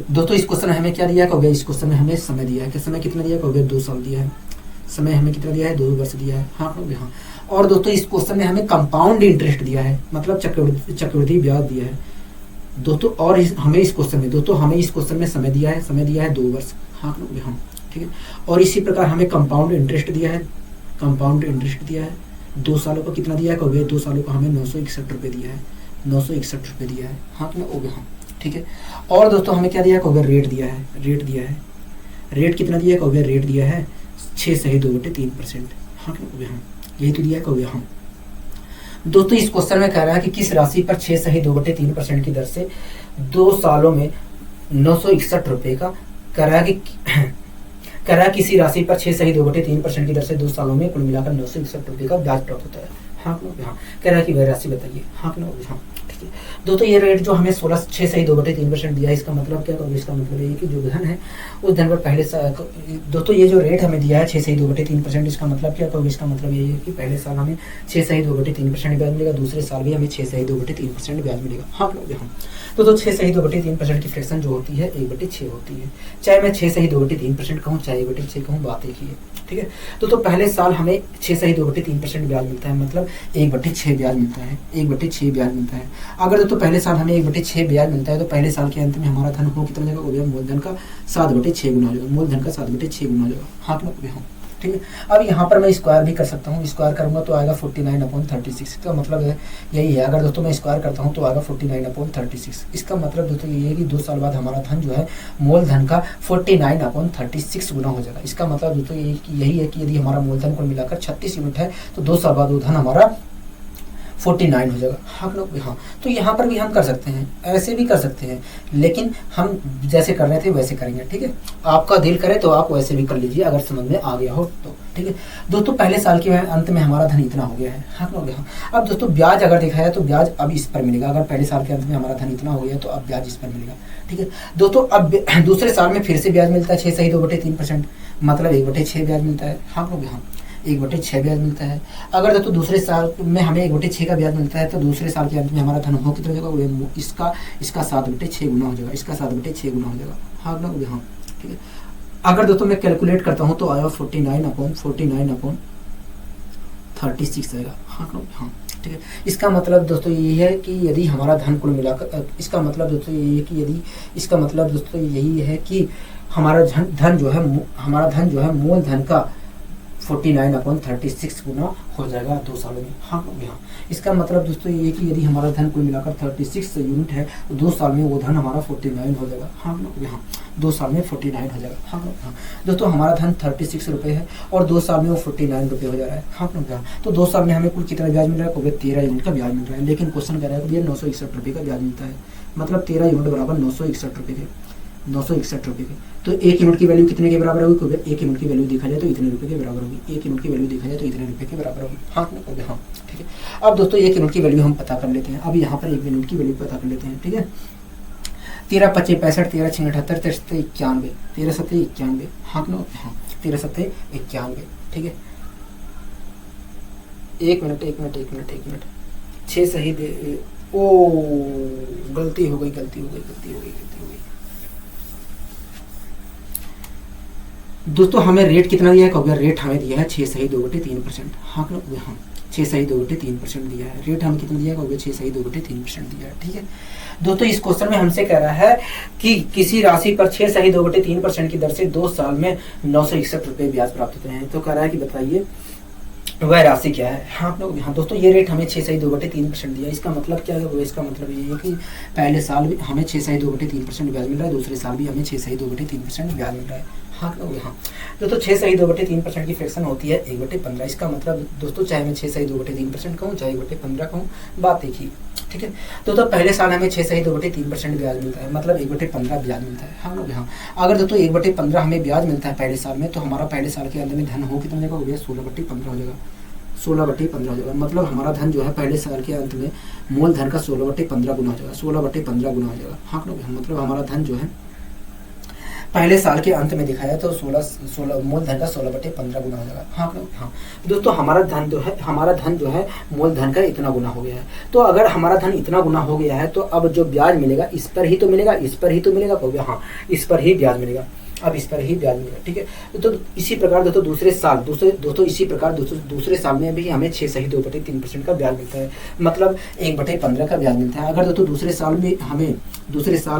दोस्तों इस क्वेश्चन में हमें क्या दिया है, इस क्वेश्चन में हमें समय दिया है कि समय कितना दिया है, 2 साल दिया है। समय हमें कितना दिया है, 2 वर्ष दिया है। हाँ हाँ और दोस्तों इस क्वेश्चन में हमें कंपाउंड इंटरेस्ट दिया है, मतलब चक्रवृद्धि ब्याज दिया है दोस्तों। और हमें इस क्वेश्चन में समय दिया है 2 वर्ष। हाँ हाँ ठीक है। और इसी प्रकार हमें कंपाउंड इंटरेस्ट दिया है 2 सालों को कितना दिया है, 2 सालों को हमें 961 रुपये दिया है, 961 रुपये दिया है। हाँ हाँ ठीक है। और दोस्तों हमें क्या दिया है, रेट दिया है, रेट कितना दिया है, रेट दिया है 6/2/3%। हाँ यही तो दिया है। हाँ दोस्तों इस क्वेश्चन में कह रहा है कि किस राशि पर 6/2/3% की दर से 2 सालों में 961 रुपये का कह रहा है किसी राशि पर 6/2/3% की दर से 2 सालों में कुल मिलाकर 961 रुपये का ब्याज प्राप्त होता है। हाँ कह रहा है कि वह राशि बताइए। हाँ ठीक है देखिए दोस्तों ये रेट जो हमें 6.2/3% दिया है, इसका मतलब क्या होगा, इसका मतलब ये कि जो धन है उस धन पर पहले दोस्तों ये जो रेट हमें दिया है 6.2/3%, इसका मतलब क्या होगा, इसका मतलब ये है कि पहले साल हमें 6.2/3% ब्याज मिलेगा, दूसरे साल भी हमें 6.2/3% ब्याज मिलेगा। हाँ हाँ तो 6.2/3% की फ्रैक्शन जो होती है 1/6 होती है, चाहे मैं 6.2/3% कहूँ चाहे 1/6 कहूँ, बात एक ही है। ठीक है तो पहले साल हमें 6.2/3% ब्याज मिलता है, मतलब 1/6 ब्याज मिलता है, 1/6 ब्याज मिलता है। अगर तो पहले साल हमें 1/6 ब्याज मिलता है तो पहले साल के अंत में हमारा धन हो कितना जाएगा, हो गया मूलधन का 7/6 गुना हो जाएगा, मूलधन का 7/6 गुना हो जाएगा। हाँ हाँ ठीक है। अब यहाँ पर मैं स्क्वायर भी कर सकता हूँ, स्क्वायर करूंगा तो आएगा 49/36 का मतलब है यही है। अगर दोस्तों मैं स्क्वायर करता हूँ तो आएगा 49/36। इसका मतलब दोस्तों ये है कि 2 साल बाद हमारा धन जो है मूलधन का 49/36 गुना हो जाएगा। इसका मतलब दोस्तों यही है कि यदि हमारा मूलधन को मिलाकर 36 यूनिट है तो 2 साल बाद वो धन हमारा 49 हो जाएगा। हाँ तो यहाँ पर भी हम कर सकते हैं, ऐसे भी कर सकते हैं, लेकिन हम जैसे कर रहे थे वैसे करेंगे। ठीक है आपका दिल करे तो आप वैसे भी कर लीजिए अगर समझ में आ गया हो तो। ठीक है दोस्तों पहले साल के अंत में हमारा धन इतना हो गया है। हाँ अब दोस्तों ब्याज अगर देखा जाए तो ब्याज अब इस पर मिलेगा। अगर पहले साल के अंत में हमारा धन इतना हो गया तो अब ब्याज इस पर मिलेगा। ठीक है दोस्तों अब दूसरे साल में फिर से ब्याज मिलता है 6.2/3%, मतलब 1/6 ब्याज मिलता है। हाँ 1/6 ब्याज मिलता है। अगर दोस्तों दूसरे साल में हमें 1/6 का ब्याज मिलता है तो दूसरे साल के अंत में हमारा धन हो कितना हो जाएगा, इसका 7/6 गुना हो जाएगा, इसका 7/6 गुना हो जाएगा। हाँ हाँ ठीक है। अगर दोस्तों मैं कैलकुलेट करता हूँ तो आएगा 49/36 आएगा। हाँ ठीक है। इसका मतलब दोस्तों ये है कि यदि हमारा धन कुल मिलाकर, इसका मतलब दोस्तों ये है कि यदि, इसका मतलब दोस्तों यही है कि हमारा धन जो है मूलधन का 49/36 गुना हो जाएगा 2 सालों में। हाँ इसका मतलब दोस्तों ये कि यदि हमारा धन कुल मिलाकर 36 यूनिट है तो 2 साल में वो धन हमारा 49 हो जाएगा। हाँ 2 साल में 49 हो जाएगा। हाँ दोस्तों हमारा धन 36 रुपये है और 2 साल में वो 49 रुपये हो जा रहा है। हाँ तो 2 साल में हमें कुल कितना ब्याज मिल रहा है, 13 यूनिट का ब्याज मिल रहा है। लेकिन क्वेश्चन कह रहा है कि 961 रुपये का ब्याज मिलता है, मतलब 13 यूनिट बराबर 961 रुपये के, 961 रुपये के। तो 1 यूनिट की वैल्यू कितने के बराबर होगी, 1 यूनिट की वैल्यू देखा जाए तो इतने रुपये के बराबर होगी, 1 यूनिट की वैल्यू देखा जाए तो इतने रुपये के बराबर होगी। हाँ हाँ ठीक है। अब दोस्तों 1 यूनिट की वैल्यू हम पता कर लेते हैं। अब यहाँ पर 1 यूनिट की वैल्यू पता कर लेते हैं। ठीक है 13 25 65 13 6 78 13 7 91 13 7 91। हाँ 13 7 91। ठीक है 1 मिनट 6 सही दे, ओ गलती हो गई। दोस्तों हमें रेट कितना दिया है, रेट हमें दिया है 6.2/3%। हाँ 6.2/3% दिया है। रेट हमें कितना दिया है, 6.2/3% दिया है। ठीक है दोस्तों इस क्वेश्चन में हमसे कह रहा है कि किसी राशि पर 6.2/3% की दर से 2 साल में 961 रुपये ब्याज प्राप्त होते हैं। तो कह रहा है कि बताइए वह राशि क्या है। हाँ दोस्तों ये रेट हमें 6.2/3% दिया। इसका मतलब क्या है, इसका मतलब ये है कि पहले साल भी हमें 6.2/3% ब्याज मिल रहा है, दूसरे साल भी हमें 6.2/3% ब्याज मिल रहा है। हाँ दोस्तों 6.2/3% की फ्रैक्शन होती है 1/15। इसका मतलब दोस्तों चाहे मैं 6.2/3% कहूँ चाहे 1/15 कहूँ, बात एक ही। ठीक है दोस्तों पहले साल हमें 6.2/3% ब्याज मिलता है, मतलब 1/15 ब्याज मिलता है। हाँ अगर दोस्तों 1/15 हमें ब्याज मिलता है पहले साल में तो हमारा पहले साल के अंत में धन हो कितना जगह हो गया, 16/15 हो जाएगा, 16/15 हो जाएगा। मतलब हमारा धन जो है पहले साल के अंत में मूल धन का 16/15 गुना हो जाएगा, 16/15 गुना हो जाएगा। हाँ मतलब हमारा धन जो है पहले साल के अंत में दिखाया तो 16 मूल धन का 16/15 गुना हो जाएगा। हाँ दोस्तों हमारा धन जो है मूल धन का इतना गुना हो गया है। तो अगर हमारा धन इतना गुना हो गया है तो अब जो ब्याज मिलेगा इस पर ही तो मिलेगा, इस पर ही तो मिलेगा। हाँ इस पर ही ब्याज मिलेगा, अब इस पर ही ब्याज मिलेगा। ठीक है तो इसी प्रकार दोस्तों दूसरे साल में भी हमें 6.2/3% का ब्याज मिलता है, मतलब 1/15 का ब्याज मिलता है। अगर दोस्तों दूसरे साल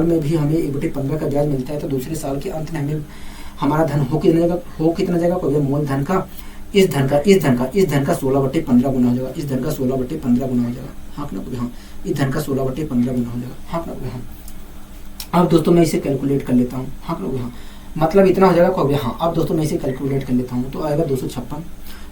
में भी हमें 1/15 का ब्याज मिलता है तो दूसरे साल के अंत में हमें हमारा धन हो कितना जाएगा, मूल धन का इस धन का 16/15 गुना हो जाएगा, इस धन का 16/15 गुना हो जाएगा। हाँ इस धन का 16/15 गुना हो जाएगा। हाँ अब दोस्तों मैं इसे कैलकुलेट कर लेता हूँ। हाँ मतलब इतना हो जाएगा। हाँ अब दोस्तों मैं इसे कैलकुलेट कर लेता हूँ तो आएगा 256।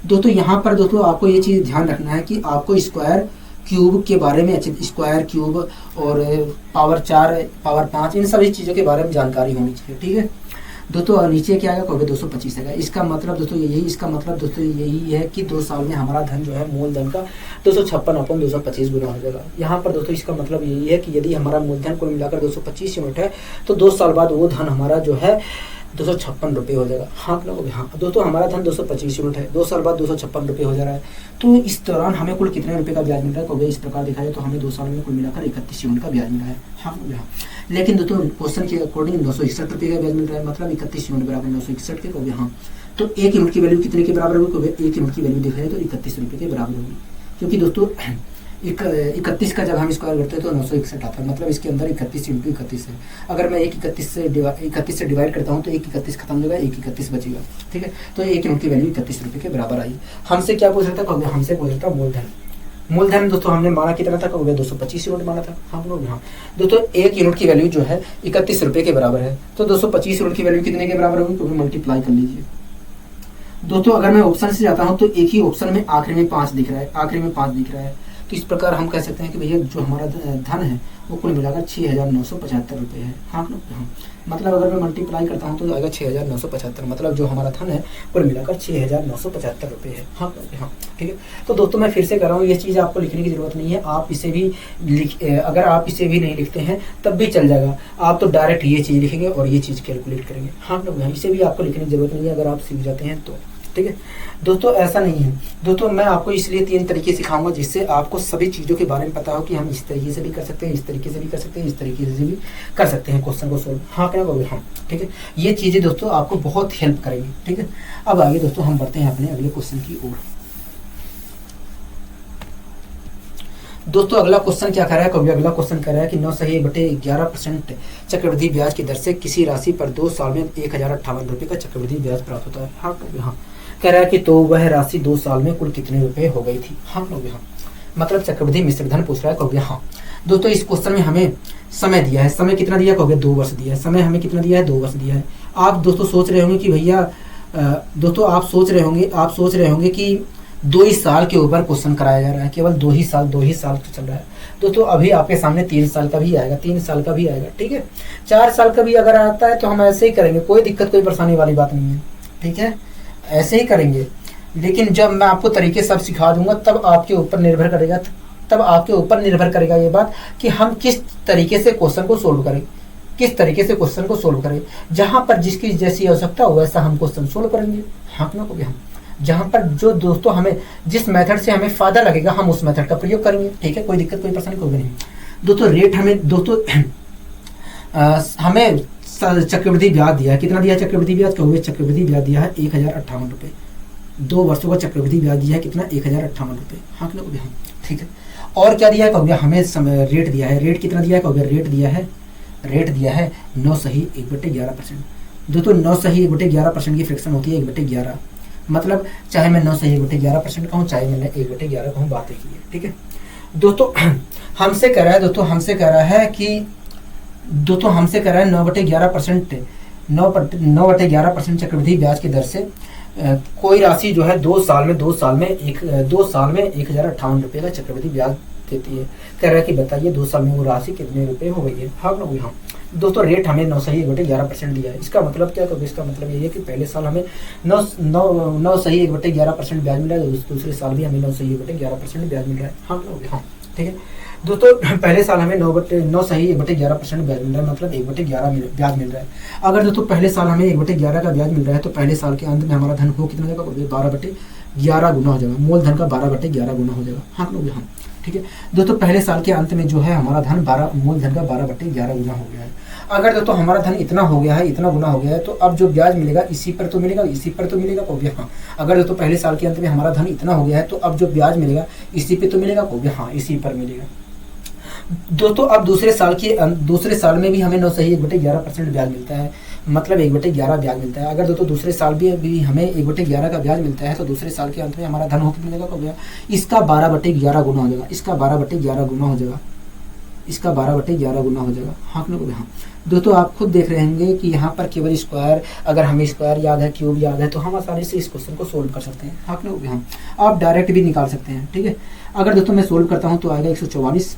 दोस्तों यहाँ पर दोस्तों आपको ये चीज़ ध्यान रखना है कि आपको स्क्वायर क्यूब के बारे में, स्क्वायर क्यूब और पावर 4 पावर 5 इन सभी चीज़ों के बारे में जानकारी होनी चाहिए। ठीक है दोस्तों नीचे क्या आएगा कहोगे 225 आएगा। इसका मतलब दोस्तों यही है कि 2 साल में हमारा धन जो है मूलधन का 256/225 गुना हो जाएगा। यहाँ पर दोस्तों इसका मतलब यही है कि यदि हमारा मूलधन कुल मिलाकर 225 यूनिट है तो 2 साल बाद वो धन हमारा जो है 256 रुपये हो जाएगा। हाँ लोग, हाँ दोस्तों हमारा धन 225 यूनिट है, 2 साल बाद 256 रुपये हो जा रहा है। तो इस दौरान हमें कुल कितने रुपए का ब्याज मिल रहा है कहोगे इस प्रकार दिखाया तो हमें 2 साल में कुल मिलाकर 31 यूनिट का ब्याज मिला है। हाँ यहाँ लेकिन दोस्तों क्वेश्चन के अकॉर्डिंग 961 रुपये का ब्याज मिल रहा है, मतलब 31 यूनिट बराबर 961 के कहोगे। हाँ तो 1 यूनिट की वैल्यू कितने के बराबर होगी कहोगे 1 यूनिट की वैल्यू दिखाई तो 31 रुपये के बराबर होगी, क्योंकि दोस्तों 31 का जब हम स्क्वायर करते हैं तो 961 आता है, मतलब इसके अंदर 31 × 31 है। अगर मैं 31 से डिवाइड करता हूँ तो 31 खत्म हो जाएगा, 31 बचेगा। ठीक है, तो 1 यूनिट की वैल्यू 31 रुपये के बराबर आई। हमसे क्या पूछ रहा था कहोगे, हमसे पूछ रहा था मूलधन। मूलधन दोस्तों हमने माना कितना था कहोगे 225 यूनिट माना था। हम लोग यहाँ दोस्तों 1 यूनिट की वैल्यू जो है 31 रुपये के बराबर है, तो 225 यूनिट की वैल्यू कितने के बराबर होगी क्योंकि मल्टीप्लाई कर लीजिए। दोस्तों अगर मैं ऑप्शन से जाता हूँ तो एक ही ऑप्शन में आखिरी में 5 दिख रहा है, तो इस प्रकार हम कह सकते हैं कि भैया जो हमारा धन है वो कुल मिलाकर 6,975 रुपये है। हाँ मतलब अगर मैं मल्टीप्लाई करता हूँ तो आएगा 6,975, मतलब जो हमारा धन है कुल मिलाकर 6,975 रुपये है। हाँ हाँ ठीक है। तो दोस्तों मैं फिर से कह रहा हूँ ये चीज़ आपको लिखने की जरूरत नहीं है, आप इसे भी अगर आप इसे भी नहीं लिखते हैं तब भी चल जाएगा, आप तो डायरेक्ट ये चीज़ लिखेंगे और ये चीज़ कैलकुलेट करेंगे। हाँ लोग इसे भी आपको लिखने की जरूरत नहीं है अगर आप सीख जाते हैं तो। ठीक है दोस्तों, ऐसा नहीं है दोस्तों, मैं आपको इसलिए 3 तरीके सिखाऊंगा जिससे आपको सभी चीज़ों के बारे में पता हो कि हम इस तरीके से भी कर सकते हैं, इस तरीके से भी कर सकते हैं, इस तरीके से भी कर सकते हैं क्वेश्चन को सोल्व। हाँ क्या बोले, हाँ ठीक है। ये चीज़ें दोस्तों आपको बहुत हेल्प करेंगी। ठीक है, अब आगे दोस्तों हम बढ़ते हैं अपने अगले क्वेश्चन की ओर। दोस्तों अगला क्वेश्चन क्या कर रहा है कभी, अगला क्वेश्चन कह रहा है कि 9/11% चक्रवृद्धि ब्याज की दर से किसी राशि पर 2 साल में 1,058 रुपये का चक्रवृद्धि ब्याज प्राप्त होता है। हाँ हाँ कह रहा है कि तो वह राशि 2 साल में कुल कितने रुपए हो गई थी। हाँ लोग यहाँ मतलब चक्रवृद्धि मिश्र धन पूछ रहा है कहोगे। हाँ दोस्तों इस क्वेश्चन में हमें समय दिया है, समय कितना दिया कहोगे 2 वर्ष दिया है, समय हमें कितना दिया है 2 वर्ष दिया है। आप दोस्तों सोच रहे होंगे कि भैया दोस्तों आप सोच रहे होंगे कि 2 ही साल के ऊपर क्वेश्चन कराया जा रहा है, केवल 2 ही साल तो चल रहा है। दोस्तों अभी आपके सामने 3 साल का भी आएगा, 3 साल का भी आएगा। ठीक है, 4 साल का भी अगर आता है तो हम ऐसे ही करेंगे, कोई दिक्कत कोई परेशानी वाली बात नहीं है। ठीक है, ऐसे ही करेंगे, लेकिन जब मैं आपको तरीके सब सिखा दूंगा तब आपके ऊपर निर्भर करेगा ये बात कि हम किस तरीके से क्वेश्चन को सोल्व करें, जहां पर जिसकी जैसी आवश्यकता हो वैसा हम क्वेश्चन सोल्व करेंगे। हाँ ना को भी हम जहां पर जो दोस्तों हमें जिस मेथड से हमें फायदा लगेगा हम उस मेथड का प्रयोग करेंगे। ठीक है, कोई दिक्कत कोई परेशानी कोई नहीं। दोस्तों रेट हमें दोस्तों हमें चक्रवृद्धि ब्याज दिया है, कितना दिया चक्रवृद्धि ब्याज कहोगे, चक्रवृद्धि ब्याज दिया है 1,058 रुपये। 2 वर्षों का चक्रवृद्धि ब्याज दिया है कितना 1,058 रुपये। हाँ कहोगे हम ठीक है। और क्या दिया है कहोगे, हमें रेट दिया है, रेट कितना दिया है कहोगे, रेट दिया है 9/1/11%। दोस्तों 9/1/11% की फ्रैक्शन होती है 1/11, मतलब चाहे मैं 9/1/11% कहूँ चाहे मैंने 1/11 कहूँ, बात एक ही है। ठीक है दोस्तों हमसे कह रहा है 9/11% चक्रवृद्धि ब्याज की दर से कोई राशि जो है 2 साल में 1,058 रुपये का चक्रवृद्धि ब्याज देती है। कह रहा है कि बताइए 2 साल में वो राशि कितने रुपए हो गई है। हाँ लोग हाँ दोस्तों रेट हमें 9/11% दिया है। इसका मतलब क्या कहोगे, इसका मतलब ये है कि पहले साल हमें 9/11% ब्याज मिला है, दूसरे साल भी हमें 9/11% ब्याज मिल रहा है। हाँ लोग हाँ ठीक है दोस्तों पहले साल हमें 9/11% ब्याज मिल रहा है, मतलब 1/11 ब्याज मिल रहा है। अगर दोस्तों पहले साल हमें 1/11 का ब्याज मिल रहा है तो पहले साल के अंत में हमारा धन को कितना जाएगा 12/11 गुना हो जाएगा, मूलधन का 12/11 गुना हो जाएगा। हाँ लोग हाँ ठीक है दोस्तों पहले साल के अंत में जो है हमारा धन मूलधन का 12/11 गुना हो गया है। अगर दोस्तों हमारा धन इतना हो गया है, इतना गुना हो गया है, तो अब जो ब्याज मिलेगा इसी पर तो मिलेगा कहोगे। हाँ अगर दोस्तों पहले साल के अंत में हमारा धन इतना हो गया है तो अब जो ब्याज मिलेगा इसी पे तो मिलेगा कहोगे। हाँ इसी पर मिलेगा। दोस्तों अब दूसरे साल में भी हमें 9/1/11% ब्याज मिलता है, मतलब 1/11 ब्याज मिलता है। अगर दोस्तों दूसरे साल भी हमें 1/11 का ब्याज मिलता है तो दूसरे साल के अंत में हमारा धन होकर मिलेगा कहोगे इसका 12/11 गुना हो जाएगा, इसका 12/11 गुना हो जाएगा। हाँ कहोगे हाँ दोस्तों आप खुद देख रहे होंगे कि यहाँ पर केवल स्क्वायर, अगर हमें स्क्वायर याद है, क्यूब याद है, तो हम आसानी से इस क्वेश्चन को सोल्व कर सकते हैं। हाँ कहोगे हाँ आप डायरेक्ट भी निकाल सकते हैं। ठीक है, अगर दोस्तों मैं सोल्व करता हूँ तो आएगा 144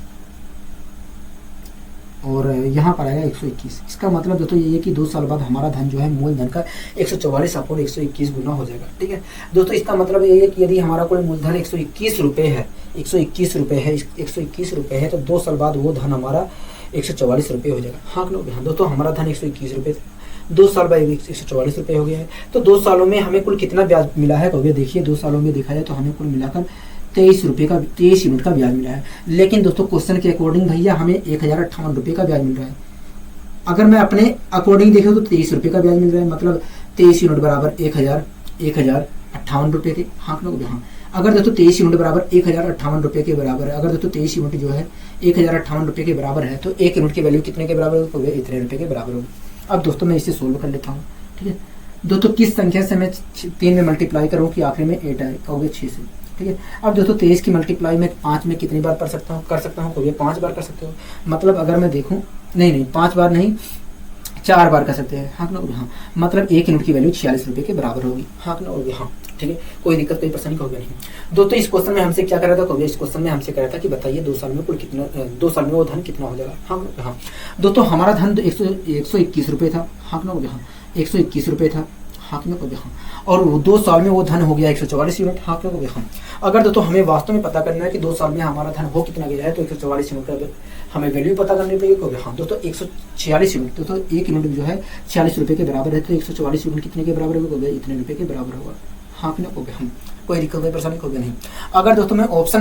और यहाँ पर आएगा 121। इसका मतलब दोस्तों ये है कि 2 साल बाद हमारा धन जो है मूलधन का 144 अपॉन 121 गुना हो जाएगा। ठीक है दोस्तों, इसका मतलब ये है कि यदि हमारा कोई मूलधन 121 रुपये है, 121 रुपये है, 121 रुपये है, तो 2 साल बाद वो धन हमारा 144 रुपये हो जाएगा। हाँ लोग, हाँ दोस्तों, हमारा धन 121 रुपये था, 2 साल बाद 144 रुपये हो गया है। तो 2 सालों में हमें कुल कितना ब्याज मिला है? कहोगे देखिए 2 सालों में देखा जाए तो हमें कुल मिलाकर 23 यूनिट का ब्याज मिला है। लेकिन दोस्तों क्वेश्चन के अकॉर्डिंग भैया हमें 1058 रुपये का ब्याज मिल रहा है। अगर मैं अपने अकॉर्डिंग देखूँ तो 23 रुपये का ब्याज मिल रहा है, मतलब 23 यूनिट बराबर 1058 रुपये के। हाँ लोग, हाँ अगर दोस्तों 23 यूनिट बराबर 1058 रुपये के बराबर है, अगर दोस्तों 23 यूनिट जो है 1058 रुपये के बराबर है, तो 1 यूनिट की वैल्यू कितने के बराबर होगी? इतने रुपये के बराबर होगी। अब दोस्तों मैं इसे सोल्व कर लेता हूँ। ठीक है दोस्तों, किस संख्या से मैं 3 में मल्टीप्लाई करूँ कि आखिर में 8 आए? कहोगे 6 से। ठीक है, अब दोस्तों 23 की मल्टीप्लाई में 5 में कितनी बार कर सकता हूँ? कहोगे 5 बार कर सकते हो। मतलब अगर मैं देखूँ, नहीं 5 बार नहीं, 4 बार कर सकते हैं। हाँ लोग, हाँ मतलब 1 यूनिट की वैल्यू 46 रुपये के बराबर होगी। हाँ लोग, हाँ ठीक है, कोई दिक्कत कोई परेशानी होगी नहीं। दोस्तों इस क्वेश्चन में हमसे क्या कर रहा था? कहोगे इस क्वेश्चन में हमसे कह रहा था कि बताइए 2 साल में कुल कितना, 2 साल में वो धन कितना हो जाएगा? हाँ दोस्तों, हमारा धन 121 रुपये था। हाँ लोग, हाँ 121 रुपये था। हाँ लोग, हाँ और 2 साल में वो धन हो गया 144 यूनिट। हाँ लोग, हाँ अगर दोस्तों हमें वास्तव में पता करना है कि 2 साल में हमारा धन हो कितना गया है, तो 144 यूनिट का हमें वैल्यू पता करनी पड़ेगी। हाँ दोस्तों 146 यूनिट, दोस्तों 1 यूनिट जो है 46 रुपये के बराबर है, तो 144 यूनिट कितने के बराबर होगा? इतने रुपये के बराबर होगा। हाँ कि नहीं? हम कोई दिक्कत कोई परेशानी होगी नहीं। अगर दोस्तों मैं ऑप्शन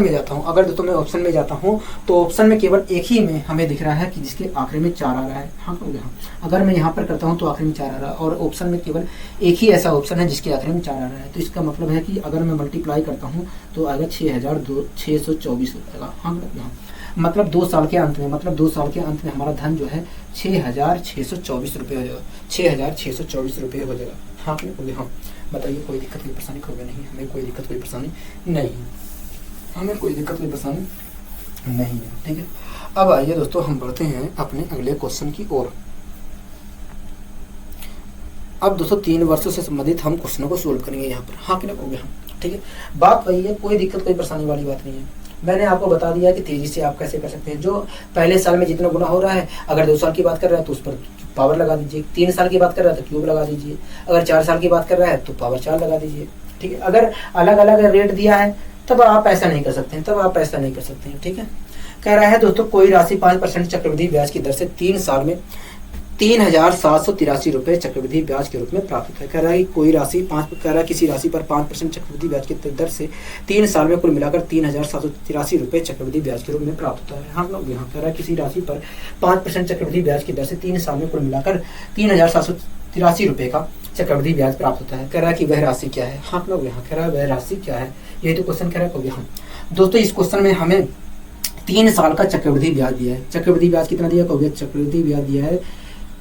में जाता हूँ, तो ऑप्शन में केवल एक ही में हमें दिख रहा है कि जिसके आखिरी में 4 आ रहा है। हाँ हो गया। अगर मैं यहाँ पर करता हूँ तो आखिरी में 4 आ रहा है, और ऑप्शन में केवल एक ही ऐसा ऑप्शन है जिसके आखिरी में 4 आ रहा है। तो इसका मतलब है कि अगर मैं मल्टीप्लाई करता हूँ तो आएगा 6,624 रुपये का। हाँ मतलब 2 साल के अंत में, हमारा धन जो है 6,624 रुपये हो जाएगा। 6,624 रुपये हो जाएगा। हाँ हो गया। हाँ बताइए, कोई दिक्कत कोई परेशानी होगा नहीं? हमें कोई दिक्कत कोई परेशानी नहीं है। ठीक है, अब आइए दोस्तों हम बढ़ते हैं अपने अगले क्वेश्चन की ओर। अब दोस्तों 3 वर्षों से संबंधित हम क्वेश्चनों को सोल्व करेंगे यहाँ पर। हाँ कि नहीं? हो गया। ठीक है, बात वही है, कोई दिक्कत कोई परेशानी वाली बात नहीं है। मैंने आपको बता दिया कि तेजी से आप कैसे कर सकते हैं। जो पहले साल में जितना गुना हो रहा है, अगर 2 साल की बात कर रहा है तो उस पर पावर लगा दीजिए। 3 साल की बात कर रहा है तो क्यूब लगा दीजिए। अगर 4 साल की बात कर रहा है तो पावर 4 लगा दीजिए। ठीक है, अगर अलग अलग रेट दिया है तब आप ऐसा नहीं कर सकते हैं। ठीक है, कह रहा है दोस्तों कोई राशि 5% चक्रवृद्धि ब्याज की दर से 3 साल में 3,783 रुपये चक्रवृद्धि ब्याज के रूप में प्राप्त होता है। कह रहा है कोई राशि किसी राशि पर 5% चक्रवृद्धि ब्याज की दर से 3 साल में कुल मिलाकर 3,783 रुपये चक्रवृद्धि ब्याज के रूप में प्राप्त होता है। हम लोग यहाँ कह रहा है किसी राशि पर 5% चक्रवृद्धि ब्याज की दर से 3 साल में कुल मिलाकर 3,783 रुपये का चक्रवृद्धि ब्याज प्राप्त होता है। कह रहा है कि वह राशि क्या है? हम लोग यहाँ कह रहा है वह राशि क्या है, यही तो क्वेश्चन कह रहा है। हम दोस्तों इस क्वेश्चन में हमें 3 साल का चक्रवृद्धि ब्याज दिया है। चक्रवृद्धि ब्याज कितना दिया? चक्रवृद्धि ब्याज दिया है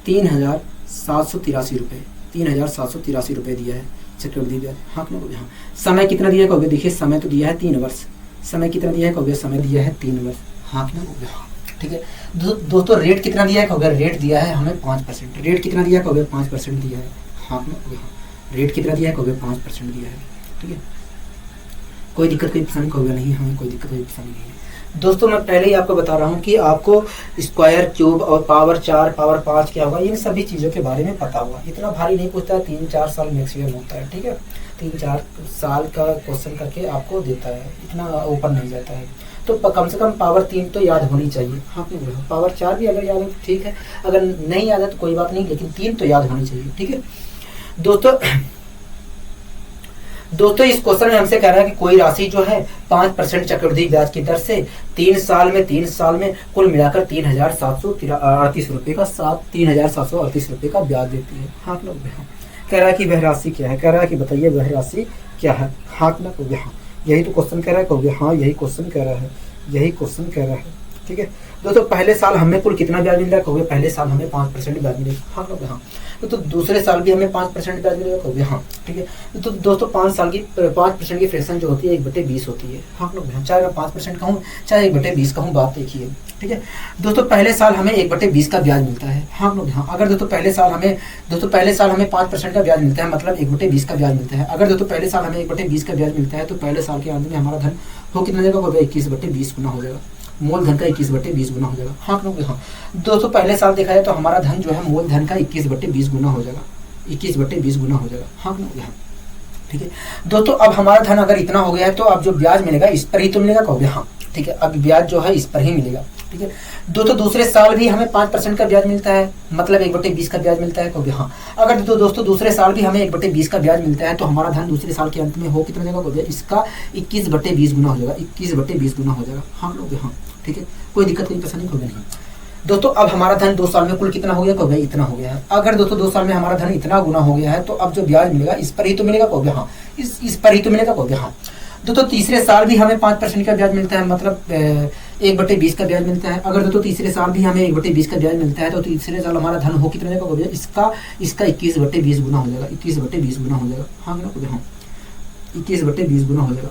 3,783 रुपये। 3,783 रुपये दिया है चक्रवृद्धि ब्याज। हाँ लोग यहाँ समय कितना दिया है? देखिए समय तो दिया है 3 वर्ष। समय कितना दिया है? समय दिया है 3 वर्ष। हाँ लोग यहाँ ठीक है। दोस्तों रेट कितना दिया है? रेट दिया है हमें 5%। रेट कितना दिया है? 5% दिया है। हाँ लोग यहाँ रेट कितना दिया है? 5% दिया है। ठीक है, कोई दिक्कत कोई परेशानी नहीं, हमें कोई दिक्कत कोई परेशानी नहीं है। दोस्तों मैं पहले ही आपको बता रहा हूँ कि आपको स्क्वायर, क्यूब और पावर 4, पावर 5 क्या होगा, इन सभी चीज़ों के बारे में पता हुआ। इतना भारी नहीं पूछता है, 3-4 साल मैक्सिमम होता है। ठीक है, 3-4 साल का क्वेश्चन करके आपको देता है, इतना ऊपर नहीं जाता है। तो कम से कम पावर 3 तो याद होनी चाहिए। हाँ पावर 4 भी अगर याद हो तो ठीक है, अगर नहीं याद है तो कोई बात नहीं, लेकिन 3 तो याद होनी चाहिए। ठीक है दोस्तों इस क्वेश्चन में हमसे कह रहा है कि कोई राशि जो है 5% चक्रवृद्धि ब्याज की दर से 3 साल में कुल मिलाकर 3,738 रुपये का 3,738 रुपये का ब्याज देती है। हाँ लोग कह रहा है कि वह राशि क्या है? कह रहा है कि बताइए वह राशि क्या है? हाँ लोग यहाँ यही तो क्वेश्चन कह रहा है। हाँ यही क्वेश्चन कह रहा है। ठीक है दोस्तों, पहले साल हमें कुल कितना ब्याज मिल रहा है? पहले साल हमें 5% ब्याज मिलेगा। हाँ लोग हाँ तो दूसरे साल भी हमें 5% ब्याज मिलेगा। हाँ ठीक है, तो दोस्तों 5% की फ्रैक्शन जो होती है 1/20 होती है। हाँ लोग हाँ, चाहे मैं 5% कहूँ चाहे 1/20 कहूँ, बात एक ही है। ठीक है दोस्तों, पहले साल हमें 1/20 का ब्याज मिलता है। हाँ लोग हाँ, अगर दोस्तों पहले साल हमें 5% का ब्याज मिलता है, मतलब 1/20 का ब्याज मिलता है। अगर दोस्तों पहले साल हमें 1/20 का ब्याज मिलता है तो पहले साल के अंत में हमारा धन हो कितना जाएगा? 21/20 गुना हो जाएगा। मूलधन का 21/20 गुना हो जाएगा। हाँ क्योंकि हाँ दोस्तों पहले साल देखा जाए तो हमारा धन जो है मूलधन का 21/20 गुना हो जाएगा, 21/20 गुना हो जाएगा। हाँ क्योंकि हाँ ठीक है दोस्तों। अब हमारा धन अगर इतना हो गया है तो अब जो ब्याज मिलेगा इस पर ही तो मिलेगा कहोगे। हाँ ठीक है, अब ब्याज जो है इस पर ही मिलेगा। ठीक है दोस्तों दूसरे साल भी हमें 5% का ब्याज मिलता है, मतलब 1/20 का ब्याज मिलता है कहोगे। हाँ अगर दोस्तों दूसरे साल भी हमें 1/20 का ब्याज मिलता है तो हमारा धन दूसरे साल के अंत में हो कितना जाएगा कहोगे, इसका 21/20 गुना हो जाएगा, 21/20 गुना हो जाएगा। हाँ लोगे हाँ ठीक है, कोई दिक्कत कोई परेशानी होगी नहीं दोस्तों। अब हमारा धन 2 साल में कुल कितना हो गया कहोगे, इतना हो गया है। अगर दोस्तों 2 साल में हमारा धन इतना गुना हो गया है तो अब जो ब्याज मिलेगा इस पर ही तो मिलेगा कहोगे। हाँ इस पर ही तो मिलेगा कहोगे। हाँ दोस्तों तीसरे साल भी हमें 5% का ब्याज मिलता है, मतलब 1/20 का ब्याज मिलता है। अगर दोस्तों तीसरे साल भी हमें 1/20 का ब्याज मिलता है तो तीसरे साल हमारा धन हो कितना जाएगा कहोगे, इसका 21/20 गुना हो जाएगा, 21/20 गुना हो जाएगा। हाँ कहोगे हाँ 21/20 गुना हो जाएगा,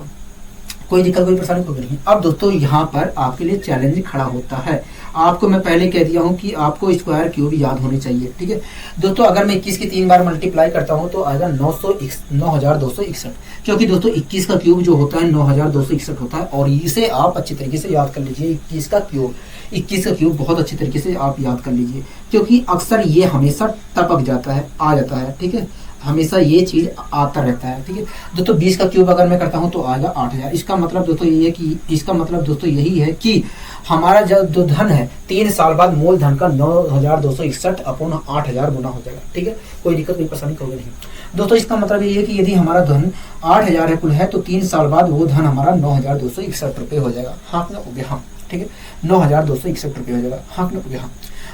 कोई दिक्कत कोई परेशानी कोई नहीं। अब दोस्तों यहाँ पर आपके लिए चैलेंज खड़ा होता है। आपको मैं पहले कह दिया हूँ कि आपको स्क्वायर क्यूब याद होने चाहिए। ठीक है दोस्तों अगर मैं 21 की 3 बार मल्टीप्लाई करता हूँ तो आएगा 9261, क्योंकि दोस्तों 21 का क्यूब जो होता है 9261 होता है। और इसे आप अच्छी तरीके से याद कर लीजिए, 21 का क्यूब बहुत अच्छी तरीके से आप याद कर लीजिए, क्योंकि अक्सर ये हमेशा टपक जाता है, आ जाता है। ठीक है हमेशा ये चीज आता रहता है। ठीक है दोस्तों 20 का क्यूब अगर मैं करता हूँ तो आएगा 8000। इसका मतलब दोस्तों ये है कि यही है कि हमारा जो धन है 3 साल बाद मूलधन का 9261/8000 गुना हो जाएगा। ठीक है कोई दिक्कत कोई परेशानी होगी नहीं दोस्तों। इसका मतलब ये है कि यदि हमारा धन 8000 है कुल है तो 3 साल बाद वो धन हमारा 9261 रुपये हो जाएगा। हाँ हो गया हाँ ठीक है 9261 रुपये हो जाएगा। हाँ हो गया हाँ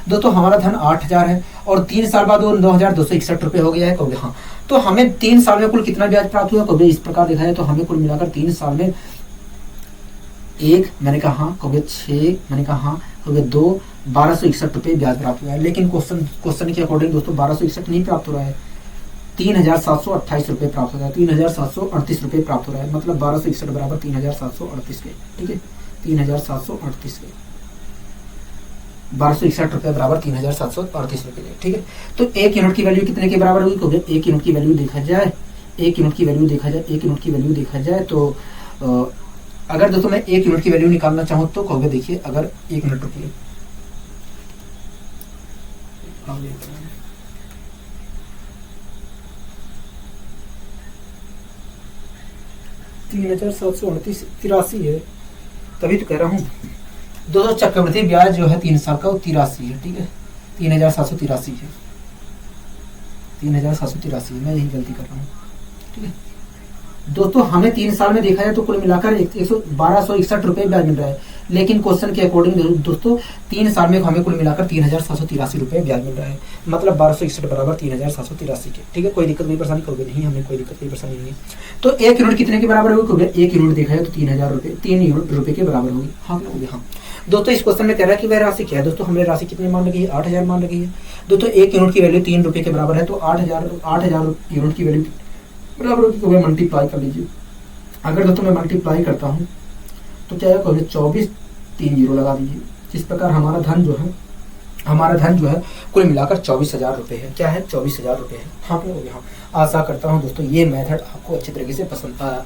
दोस्तों हमारा धन 8000 है और 3 साल बाद वो 9261 रुपये हो गया है कहोगे। हाँ तो हमें 3 साल में कुल कितना ब्याज प्राप्त हुआ कहोगे, इस प्रकार देखा जाए तो हमें कुल मिलाकर 3 साल में 1 मैंने कहा हाँ कहोगे, 6 मैंने कहा हाँ कहोगे, 2 1261 रुपये ब्याज प्राप्त हुआ है। लेकिन क्वेश्चन के अकॉर्डिंग दोस्तों 1261 नहीं प्राप्त हो रहा है, 3728 रुपये प्राप्त हो रहा है, 3738 रुपये प्राप्त हो रहा है, मतलब 1261 बराबर 3738 के। ठीक है 3738 के 1261 रुपये बराबर 3738 रुपये। ठीक है तो 1 यूनिट की वैल्यू कितने के बराबर हुई कहोगे, 1 यूनिट की वैल्यू देखा जाए, 1 यूनिट की वैल्यू देखा जाए तो अगर दोस्तों मैं 1 यूनिट की वैल्यू निकालना चाहूँ तो कहोगे देखिए, अगर 1 मिनट रुकिए 3738 है, तभी तो कह रहा हूँ दोस्तों चक्रवृद्धि ब्याज जो है 3 साल का वो 83 है। ठीक है 3783 है, 3783 मैं यही गलती कर रहा हूँ। ठीक है दोस्तों हमें 3 साल में देखा जाए तो कुल मिलाकर 1261 रुपये ब्याज मिल रहा है, लेकिन क्वेश्चन के अकॉर्डिंग दोस्तों 3 साल में हमें कुल मिलाकर 3783 रुपये ब्याज मिल रहा है, मतलब 1261 बराबर 3783 के। ठीक है कोई दिक्कत कोई परेशानी कहोगे नहीं, हमें कोई दिक्कत कोई परेशानी नहीं। तो 1 यूनिट कितने के बराबर होगी, 1 यूनिट देखा जाए तो 3000 रुपये, 3 यूनिट रुपये के बराबर होगी। हाँ होगी हाँ दोस्तों। इस क्वेश्चन में कह रहा है कि वह राशि क्या है दोस्तों, हमने राशि कितनी मान लगी है, 8000 मान लगी है दोस्तों। 1 यूनिट की वैल्यू 3 रुपये के बराबर है तो 8000 यूनिट की वैल्यू बराबर होगी, तो मल्टीप्लाई कर लीजिए। अगर दोस्तों मैं मल्टीप्लाई करता हूँ तो क्या है कहोगे 24 3 जीरो लगा दीजिए। जिस प्रकार हमारा धन जो है कुल मिलाकर 24,000 रुपये है। क्या है 24,000 रुपये है। हाँ हो गया हाँ। आशा करता हूँ दोस्तों ये मेथड आपको अच्छी तरीके से पसंद आया,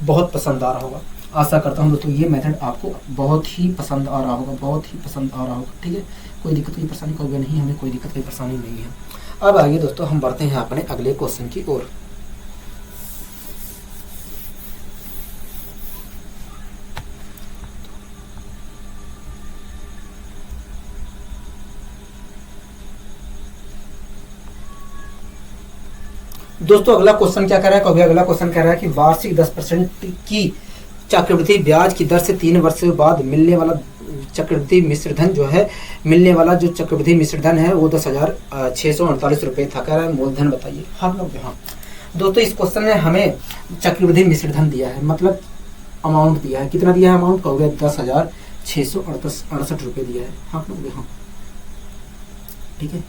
बहुत पसंद आ रहा होगा। आशा करता हूँ दोस्तों ये मेथड आपको बहुत ही पसंद आ रहा होगा, ठीक है कोई दिक्कत कोई परेशानी कहोगे नहीं, हमें कोई दिक्कत कोई परेशानी नहीं है। अब आइए दोस्तों हम बढ़ते हैं अपने अगले क्वेश्चन की ओर। दोस्तों अगला क्वेश्चन क्या कर रहा है कहोगे, अगला क्वेश्चन कह रहा है कि वार्षिक 10% की चक्रवृद्धि ब्याज की दर से 3 वर्ष बाद मिलने वाला चक्रवृद्धि मिश्रधन जो है, मिलने वाला जो चक्रवृद्धि मिश्रधन है वो 10,648 रुपये था। कह रहा है मूलधन बताइए। हाँ दोस्तों इस क्वेश्चन में हमें चक्रवृद्धि मिश्रधन दिया है, मतलब अमाउंट दिया है। कितना दिया है अमाउंट कहोगे, 10,668 रुपये दिया है। हाँ ठीक है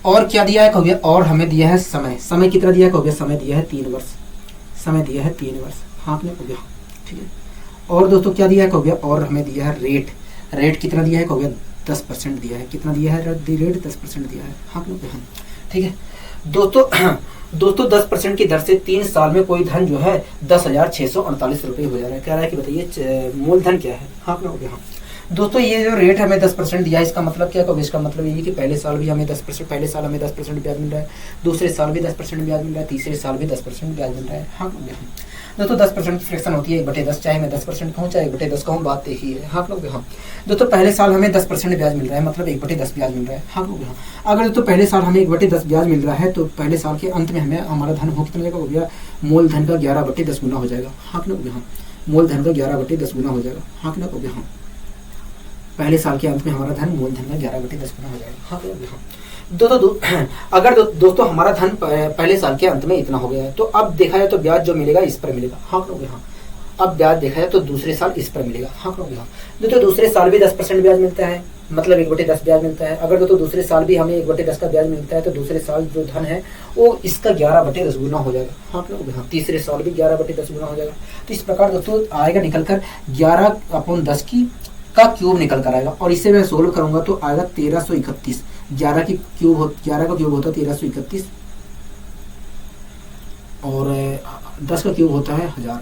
और क्या दिया है कहोगे, और हमें दिया है समय कितना दिया है कहोगे, समय दिया है 3 वर्ष, हाँ कहोगे ठीक है। और दोस्तों क्या दिया है कहोगे, और हमें दिया है रेट कितना दिया है कहोगे, 10% दिया है। कितना दिया है रेट, 10% दिया है। हाँ कहोगे हाँ ठीक है दोस्तों दोस्तों 10% की दर से 3 साल में कोई धन जो है 10,648 रुपये हो जा रहा है। कह रहा है कि बताइए मूलधन क्या है। हाँ ना हो गया। हाँ दोस्तों ये जो रेट हमें 10% दिया है, इसका मतलब क्या होगा? इसका मतलब ये है कि पहले साल भी हमें 10%, पहले साल हमें 10% ब्याज मिल रहा है, दूसरे साल भी 10% ब्याज मिल रहा है, तीसरे साल भी 10% ब्याज मिल रहा है। हाँ दोस्तों 10% की फ्रैक्शन होती है 1/10, चाहे मैं 10% कहूँ चाहे 1/10 कहूँ, बात एक ही है। हाँ लोग। हाँ दोस्तों पहले साल हमें 10% ब्याज मिल रहा है, मतलब 1/10 ब्याज मिल रहा है। हाँ लोग। हाँ अगर दोस्तों पहले साल हमें 1/10 ब्याज मिल रहा है तो पहले साल के अंत में हमें हमारा धन हो कितना हो गया? मूलधन का 11/10 गुना हो जाएगा। हाँ लोग। हाँ मूलधन का 11/10 गुना हो जाएगा। हाँ लोग। हाँ पहले साल के अंत में हमारा धन मूलधन का 11/10 गुना हो जाएगा। हाँ अगर दोस्तों हमारा धन पहले साल के अंत में इतना हो गया है तो अब देखा जाए तो ब्याज जो मिलेगा इस पर मिलेगा। हाँ करोगे। हाँ अब ब्याज देखा जाए तो दूसरे साल इस पर मिलेगा। हाँ करोगे। हाँ दोस्तों दूसरे साल भी 10% ब्याज मिलता है, मतलब 1/10 ब्याज मिलता है। अगर दोस्तों दूसरे साल भी हमें 1/10 का ब्याज मिलता है तो दूसरे साल जो धन है वो इसका 11/10 गुना हो जाएगा। हाँ करोगे। हाँ तीसरे साल भी 11/10 गुना हो जाएगा। तो इस प्रकार दोस्तों आएगा निकल कर 11/10 की का क्यूब निकल कर आएगा, और इसे मैं सोल्व करूंगा तो आएगा 1331। 11 का क्यूब होता है 1331 और 10 का क्यूब होता है 1000,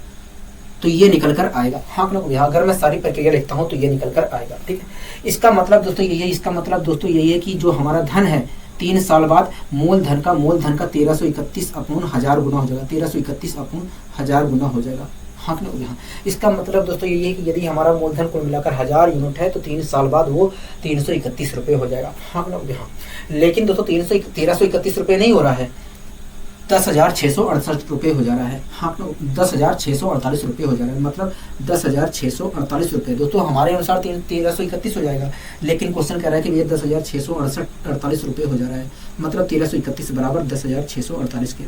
तो ये निकल कर आएगा। हाँ यहाँ अगर मैं सारी प्रक्रिया लिखता हूँ तो ये निकल कर आएगा। ठीक है, इसका मतलब दोस्तों यही है, इसका मतलब दोस्तों यही है कि जो हमारा धन है 3 साल बाद मूलधन का 1331 अपॉन 1000 गुना हो जाएगा। 1331 अपॉन 1000 गुना हो जाएगा। हाँ कि नहीं? हाँ इसका मतलब दोस्तों यही है कि यदि हमारा मूलधन को मिलाकर 1000 यूनिट है तो 3 साल बाद वो 331 रुपये हो जाएगा। हाँ कि नहीं? हाँ लेकिन दोस्तों 1331 रुपये नहीं हो रहा है, 10,668 रुपये हो जा रहा है। हाँ 10,648 रुपये हो जा रहा है, मतलब 10,648 रुपये दोस्तों हमारे अनुसार 1331 हो जाएगा, लेकिन क्वेश्चन कह रहा है कि ये 10,648 रुपये हो जा रहा है, मतलब 1331 बराबर 10,648 के।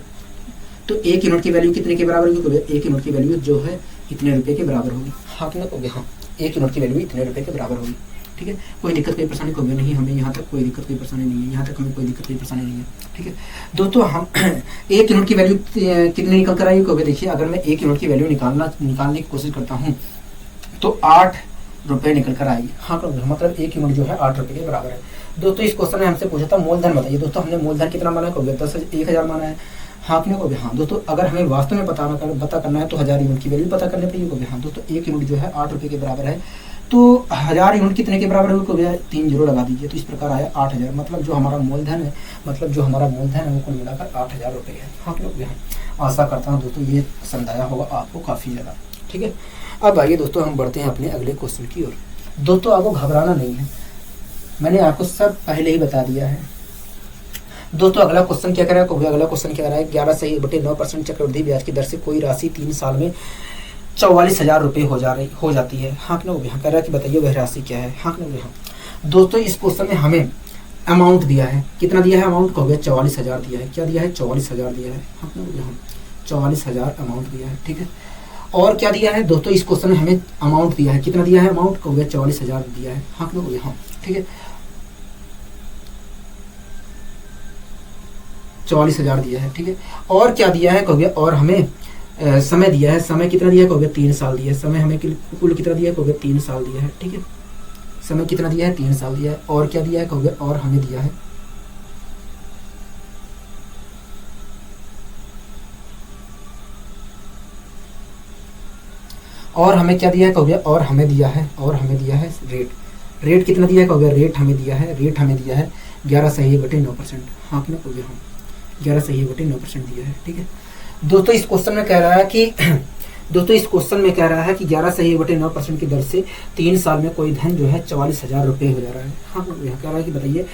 तो 1 यूनिट की वैल्यू कितने के बराबर होगी? 1 यूनिट की वैल्यू जो है इतने रुपए के बराबर होगी। हाँ कि नहीं? हाँ 1 यूनिट की वैल्यू इतने रुपए के बराबर होगी। ठीक है, कोई दिक्कत कोई परेशानी होगी नहीं, हमें यहाँ तक कोई दिक्कत कोई परेशानी नहीं है, यहाँ तक हमें कोई दिक्कत कोई परेशानी नहीं है। ठीक है दोस्तों, हम 1 यूनिट की वैल्यू कितनी निकल कर आई? कभी देखिए, अगर मैं 1 यूनिट की वैल्यू निकालने की कोशिश करता हूँ तो 8 रुपये निकल कर आएगी। हाँ मतलब 1 यूनिट जो है 8 रुपये के बराबर है। दोस्तों इस क्वेश्चन में हमसे पूछा था मूलधन बताइए। दोस्तों हमने मूलधन कितना माना है? 10,000 माना है। हाँ कि नहीं? हाँ दोस्तों, अगर हमें वास्तव में पता करना है तो 1000 यूनिट की वैल्यू पता करने पड़ेगी। हाँ दोस्तों 1 यूनिट जो है 8 रुपये के बराबर है, तो 1000 यूनिट कितने के बराबर होगी? 3 जीरो लगा दीजिए, तो इस प्रकार आया 8000, मतलब जो हमारा मूलधन है वो कुल मिलाकर 8000 रुपये है। हाँ कि नहीं? आशा करता हूँ दोस्तों ये समझाया होगा आपको काफ़ी ज़्यादा। ठीक है, अब आइए दोस्तों हम बढ़ते हैं अपने अगले क्वेश्चन की ओर। दोस्तों आपको घबराना नहीं है, मैंने आपको सब पहले ही बता दिया है। दोस्तों अगला क्वेश्चन क्या कर रहा है? अगला क्वेश्चन क्या कर रहा है? 11 से 1/9% चक्रवृद्धि ब्याज की दर से कोई राशि 3 साल में 44,000 रुपये हो जाती है। हाँ कि नहीं? कह रहा है कि बताइए वह राशि क्या है। हाँ कि नहीं? दोस्तों इस क्वेश्चन में हमें अमाउंट दिया है, कितना दिया है? अमाउंट को 44,000 दिया है। क्या दिया है? 44,000 दिया है। हाँ कि नहीं? 44,000 अमाउंट दिया है। ठीक है, और क्या दिया है दोस्तों? इस क्वेश्चन में हमें अमाउंट दिया है, कितना दिया है? अमाउंट को 44,000 दिया है। हाँ कि नहीं? हाँ ठीक है, 44,000 दिया है। ठीक है, और क्या दिया है? कहोगे और हमें समय दिया है। समय कितना दिया है? कहोगे 3 साल दिया है। समय हमें कुल कितना दिया है? कहोगे 3 साल दिया है। ठीक है, समय कितना दिया है? 3 साल दिया है। और क्या दिया है? कहोगे और हमें दिया है और हमें क्या दिया है? कहोगे और हमें दिया है रेट कितना दिया है? कहोगे रेट हमें दिया है 11/9%। हाँ कि नहीं? हाँ 11/9% दिया है। ठीक है दोस्तों, इस क्वेश्चन में कह रहा है कि 11/9% की दर से 3 साल में कोई धन जो है 44,000 रुपये हो जा रहा है। हाँ यहाँ कह रहा है कि बताइए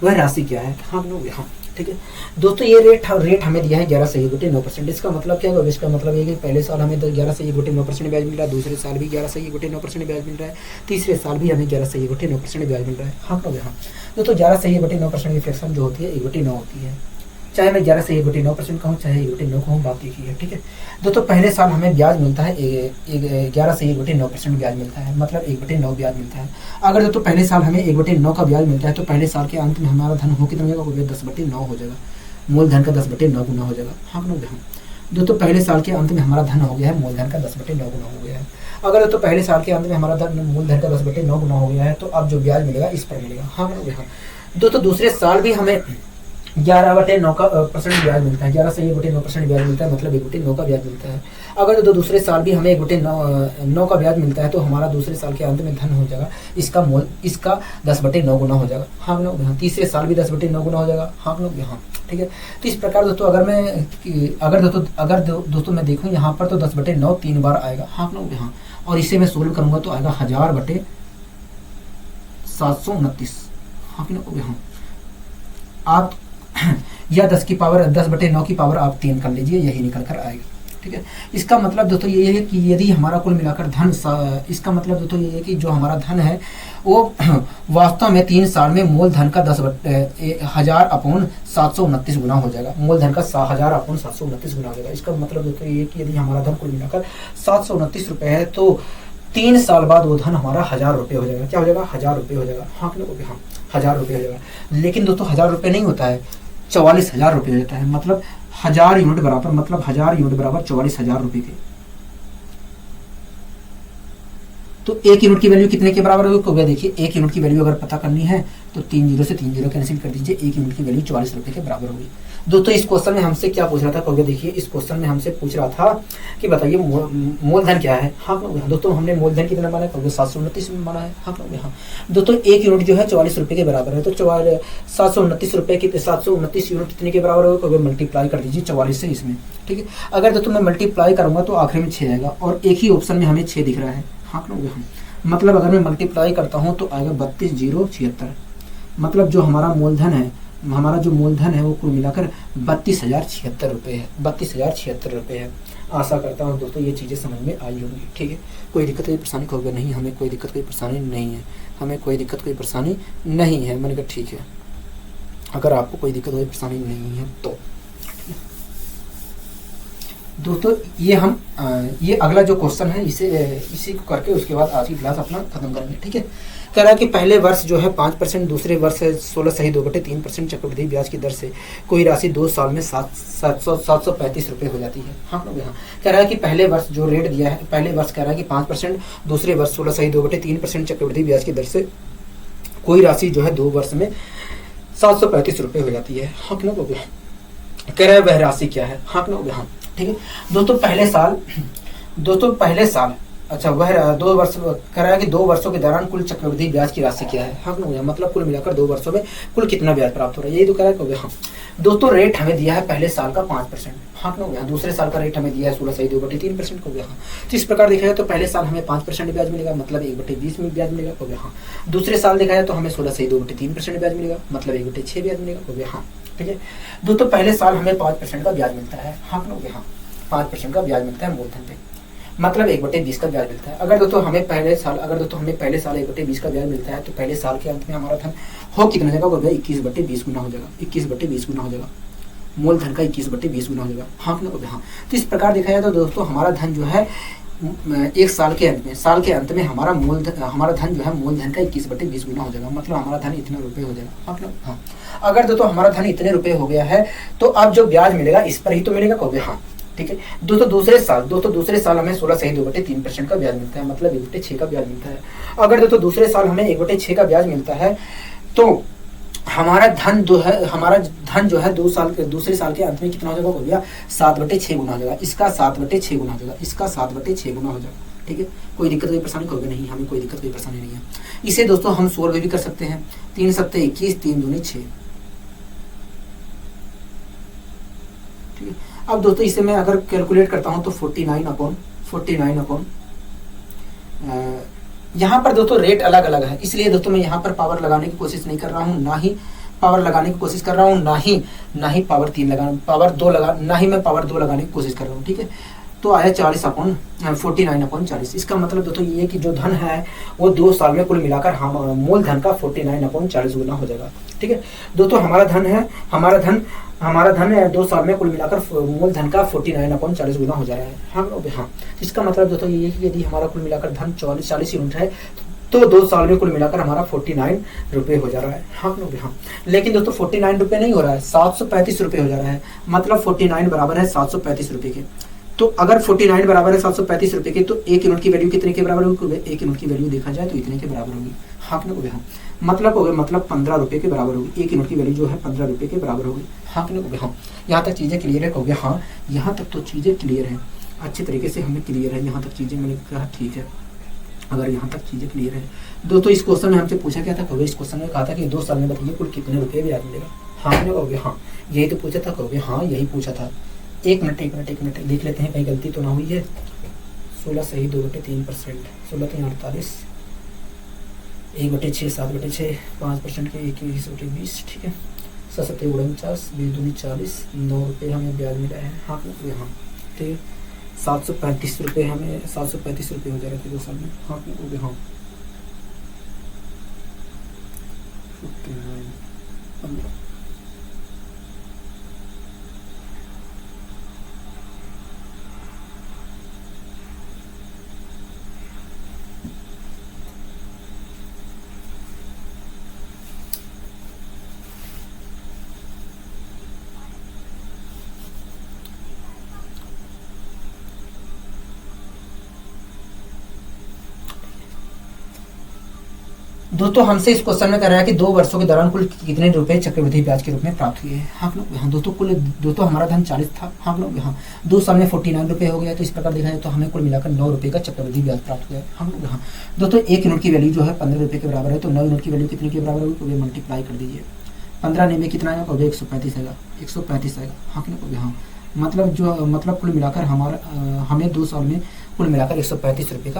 वह राशि क्या है। हाँ हाँ ठीक है दोस्तों, ये रेट हमें दिया है 11/9%। इसका मतलब क्या होगा? इसका मतलब ये कि पहले साल हमें 11/9% ब्याज मिल रहा है, दूसरे साल भी 11/9% ब्याज मिल रहा है, तीसरे साल भी हमें 11/9% ब्याज मिल रहा है। हाँ हाँ दोस्तों 11/9% की फ्रैक्शन जो होती है 1/9 होती है, चाहे मैं 11/9% कहूँ चाहे 1/9 कहूँ, बात एक ही है। ठीक है दोस्तों, पहले साल हमें ब्याज मिलता है 11/9% ब्याज मिलता है, मतलब 1/9 ब्याज मिलता है। अगर दोस्तों पहले साल हमें 1/9 का ब्याज मिलता है तो पहले साल के अंत में हमारा धन हो कितना हो जाएगा? 10/9 हो जाएगा, मूलधन का 10/9 गुना हो जाएगा। हाँ दोस्तों पहले साल के अंत में हमारा धन हो गया है मूलधन का 10/9 गुना हो गया है। अगर दोस्तों पहले साल के अंत में हमारा धन मूलधन का 10/9 गुना हो गया है तो अब जो ब्याज मिलेगा इस पर मिलेगा। हाँ दोस्तों दूसरे साल भी हमें 11/9 का % ब्याज मिलता है, 11 से 1/9% ब्याज मिलता है, मतलब 1/9 का ब्याज मिलता है। अगर तो दूसरे साल भी हमें 1/9 का ब्याज मिलता है तो हमारा दूसरे साल के अंत में धन हो जाएगा इसका 10/9 गुना हो जाएगा। हाँ लोग यहाँ तीसरे साल भी 10/9 गुना हो जाएगा। हाँ लोग यहाँ ठीक है। तो इस प्रकार दोस्तों दोस्तों मैं देखूँ यहाँ पर तो 10/9 3 बार आएगा। हाँ लोग यहाँ, और इसे मैं सोल्व करूंगा तो आएगा 1000/729। हाँ लोग यहाँ आप या 10/9 की पावर आप 3 कर लीजिए, यही निकल कर आएगी। ठीक है। इसका मतलब दोस्तों ये है कि यदि हमारा कुल मिलाकर धन इसका मतलब दोस्तों ये है कि जो हमारा धन है वो वास्तव में 3 साल में मूलधन का 10,000/729 गुना हो जाएगा। मूलधन का 1000/729 गुना हो जाएगा। इसका मतलब दोस्तों ये है कि यदि हमारा धन कुल मिलाकर 729 रुपये है तो 3 साल बाद वो धन हमारा 1000 रुपये हो जाएगा। क्या हो जाएगा? 1000 रुपये हो जाएगा। हाँ लोग हाँ 1000 रुपये हो जाएगा। लेकिन दोस्तों 1000 रुपये नहीं होता है, 44,000 रुपये हो जाता है। मतलब 1000 यूनिट बराबर 44,000 रुपये के। तो 1 यूनिट की वैल्यू कितने के बराबर होगी? तो देखिए 1 यूनिट की वैल्यू अगर पता करनी है तो 3 जीरो से 3 जीरो कैंसिल कर दीजिए, 1 यूनिट की वैल्यू 44 रुपये के बराबर होगी। दोस्तों इस क्वेश्चन में हमसे क्या पूछ रहा था? कहोगे देखिए इस क्वेश्चन में हमसे पूछ रहा था कि बताइए मूलधन क्या है। हाँ दोस्तों हमने मूलधन कितना माना है? कहोगे 729 में माना है। हाँ हाँ दोस्तों 1 यूनिट जो है 44 रुपये के बराबर है। तो 729 रुपये की 729 यूनिट कितने के बराबर होगा? कहोगे मल्टीप्लाई कर दीजिए 44 से इसमें। ठीक है। अगर दोस्तों मैं मल्टीप्लाई करूंगा तो आखिर में 6 आएगा और एक ही ऑप्शन में हमें 6 दिख रहा है। हाँ हम मतलब अगर मैं मल्टीप्लाई करता हूँ तो आएगा 32,076। मतलब जो हमारा मूलधन है वो कुल मिलाकर 32,076 रुपये है। 32,076 रुपये है। आशा करता हूँ दोस्तों ये चीज़ें समझ में आई होंगी। ठीक है। कोई दिक्कत कोई परेशानी होगा नहीं, हमें कोई दिक्कत कोई परेशानी नहीं है, हमें कोई दिक्कत कोई परेशानी नहीं है। मैंने कहा ठीक है, अगर आपको कोई दिक्कत कोई परेशानी नहीं है तो दोस्तों ये अगला जो क्वेश्चन है इसी को करके उसके बाद आज की क्लास अपना खत्म करेंगे। ठीक है। कह रहा है कि पहले वर्ष जो है 5%, दूसरे वर्ष है 16/2/3% चक्रवृद्धि ब्याज की दर से कोई राशि 2 साल में 735 रुपये हो जाती है। हाँ लोग यहाँ कह रहा है कि पहले वर्ष जो रेट दिया है, पहले वर्ष कह रहा है कि 5%, दूसरे वर्ष 16/2/3% चक्रवृद्धि ब्याज की दर से कोई राशि जो है 2 वर्ष में 735 रुपये हो जाती है। हाँ लोग कह रहा है वह राशि क्या है? हाँ लोग यहाँ ठीक है। दोस्तों पहले साल अच्छा वह 2 वर्ष कह रहा है कि 2 वर्षों के दौरान कुल चक्रवृद्धि ब्याज की राशि क्या है? हाँ मतलब कुल मिलाकर 2 वर्षों में कुल कितना ब्याज प्राप्त हो रहा है, यही तो कह रहा है। हाँ दोस्तों रेट हमें दिया है पहले साल का 5%। हाँ यहाँ दूसरे साल का रेट हमें दिया है 16/2/3% को। यहाँ तो इस प्रकार देखा जाए तो पहले साल हमें 5% ब्याज मिलेगा, मतलब 1/20 में ब्याज मिलेगा। हो गया हाँ। दूसरे साल देखा जाए तो हमें 16/2/3% ब्याज मिलेगा, मतलब 1/6 ब्याज मिलेगा। हो गया हाँ ठीक है। दोस्तों पहले साल हमें 5% का ब्याज मिलता है। हाँ यहाँ 5% का ब्याज मिलता है मूलधन पे, मतलब 1/20 का ब्याज मिलता है। अगर दोस्तों हमें पहले साल 1/20 का ब्याज मिलता है तो पहले साल के अंत में हमारा धन हो कितना जाएगा? 21/20 गुना हो जाएगा। 21/20 गुना हो जाएगा। मूलधन का 21/20 गुना हो जाएगा। हाँ हाँ। तो इस प्रकार देखा जाए तो दोस्तों हमारा धन जो है एक साल के अंत में हमारा धन जो है मूलधन का 21/20 गुना हो जाएगा, मतलब हमारा धन इतने रुपए हो जाएगा। मतलब हाँ अगर दोस्तों हमारा धन इतने रुपए हो गया है तो अब जो ब्याज मिलेगा इस पर ही तो मिलेगा। कहोगे हाँ ठीक है। दोस्तों दूसरे साल हमें 16/2/3% का ब्याज मिलता है, मतलब 1/6 का ब्याज मिलता है। अगर दोस्तों दूसरे साल हमें 1/6 का ब्याज मिलता है तो हमारा धन जो है दूसरे साल के अंत में कितना हो जाएगा? हो गया 7/6 गुना हो जाएगा। इसका 7/6 गुना हो जाएगा। इसका 7/6 गुना हो जाएगा। ठीक है। कोई दिक्कत कोई परेशानी होगी नहीं, हमें कोई दिक्कत कोई परेशानी नहीं है। इसे दोस्तों हम 16 भी कर सकते हैं। 3 सप्ते 21, 3 दूनी 6। ठीक है। अब दोस्तों इसे मैं अगर कैलकुलेट करता हूं तो 49 यहाँ पर दोस्तों रेट अलग अलग है, इसलिए दोस्तों मैं यहाँ पर पावर लगाने की कोशिश नहीं कर रहा हूँ, ना ही पावर लगाने की कोशिश कर रहा हूँ, ना ही पावर 2 लगाने की कोशिश कर रहा हूँ। ठीक है। तो आया 49/40। इसका मतलब दोस्तों ये है कि जो धन है वो 2 साल में कुल मिलाकर मूलधन का 49/40 गुना हो जाएगा। ठीक है। दोस्तों हमारा धन 2 साल में कुल मिलाकर मूलधन का 49/40 गुना हो जा रहा है। हाँ इसका मतलब दोस्तों ये है कि यदि हमारा कुल मिलाकर धन 40 यूनिट है तो 2 साल में कुल मिलाकर हमारा 49 रुपये हो जा रहा है। हाँ लेकिन दोस्तों 49 रुपये नहीं हो रहा है, 735 रुपये हो जा रहा है, मतलब 49 बराबर है 735 रुपये के। तो अगर 49 बराबर है 735 रुपये के तो 1 यूनिट की वैल्यू कितने के बराबर होगी? 1 यूनिट की वैल्यू देखा जाए तो इतने के बराबर होगी। हाँ कि नहीं हो गया, हाँ। मतलब हो गया, मतलब 15 रुपये के बराबर होगी, एक यूनिट की वैल्यू जो है 15 रुपये के बराबर होगी, हाँ कि नहीं हो गया, हाँ। यहाँ तक चीज़ें क्लियर है, हो गया, हाँ। यहाँ तक तो चीज़ें क्लियर हैं, अच्छे तरीके से हमें क्लियर है, यहाँ तक चीज़ें मैंने कहा ठीक है। अगर यहाँ तक चीज़ें क्लियर है दोस्तों, इस क्वेश्चन में हमसे पूछा क्या था, कहोगे इस क्वेश्चन में कहा था कि 2 साल में बताइए कुल कितने रुपये ब्याज मिलेगा, हाँ कि नहीं हो गया, हाँ। यही तो पूछा था, कहोगे हाँ यही पूछा था। एक मिनट देख लेते हैं कहीं गलती तो ना हुई है। 16 सही 2/3%, 16 3 48, 1/6 7/6, 5% के 21/20, ठीक है। 7 7 49, 20 दूनी 40, 9 रुपये हमें ब्याज मिला है, हाँ कि नहीं, हाँ ठीक है। 735 रुपये हमें 735 रुपये हो जा रहे थे 2 साल में, हाँ कि नहीं, हाँ। 59 दोस्तों हमसे इस क्वेश्चन में कह रहा है कि 2 वर्षों के दौरान कुल कितने रुपए चक्रवृद्धि ब्याज के रूप में प्राप्त हुए हैं, हाँ लोग, हाँ दोस्तों हमारा धन 40 था, हाँ लोग, हाँ। 2 साल में 49 रुपये हो गया, तो इस प्रकार देखा जाए तो हमें कुल मिलाकर 9 रुपये का चक्रवृद्धि ब्याज प्राप्त हुआ है, हम लोग, हाँ। दोस्तों 1 यूनिट की वैल्यू जो है 15 रुपये के बराबर है, तो 9 यूनिट की वैल्यू कितने के बराबर होगी, तो ये मल्टीप्लाई कर दीजिए। 15 में कितना आएगा, तो 135 आएगा, 135 आएगा, हाँ कि नहीं, हाँ। मतलब कुल मिलाकर हमारा हमें 2 साल में कुल मिलाकर 135 रुपये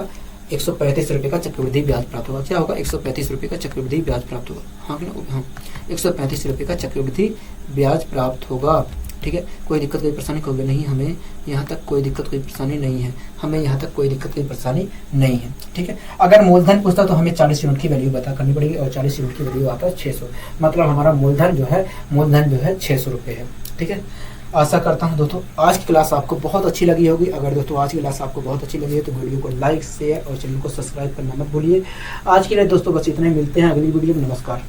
का चक्रवृद्धि ब्याज प्राप्त होगा। क्या होगा, 135 रुपये का चक्रवृद्धि ब्याज प्राप्त होगा, हाँ कि नहीं, हाँ। 135 रुपये का चक्रवृद्धि ब्याज प्राप्त होगा, ठीक है। कोई दिक्कत कोई परेशानी होगी नहीं, हमें यहाँ तक कोई दिक्कत कोई परेशानी नहीं है, हमें यहाँ तक कोई दिक्कत कोई परेशानी नहीं है, ठीक है। अगर मूलधन पूछता तो हमें 40 यूनिट की वैल्यू पता करनी पड़ेगी, और 40 यूनिट की वैल्यू आता है 600, मतलब हमारा मूलधन जो है 600 रुपये है, ठीक है। आशा करता हूं दोस्तों आज की क्लास आपको बहुत अच्छी लगी होगी। अगर दोस्तों आज की क्लास आपको बहुत अच्छी लगी है तो वीडियो को लाइक शेयर और चैनल को सब्सक्राइब करना मत भूलिए। आज के लिए दोस्तों बस इतना ही, मिलते हैं अगली वीडियो में, नमस्कार।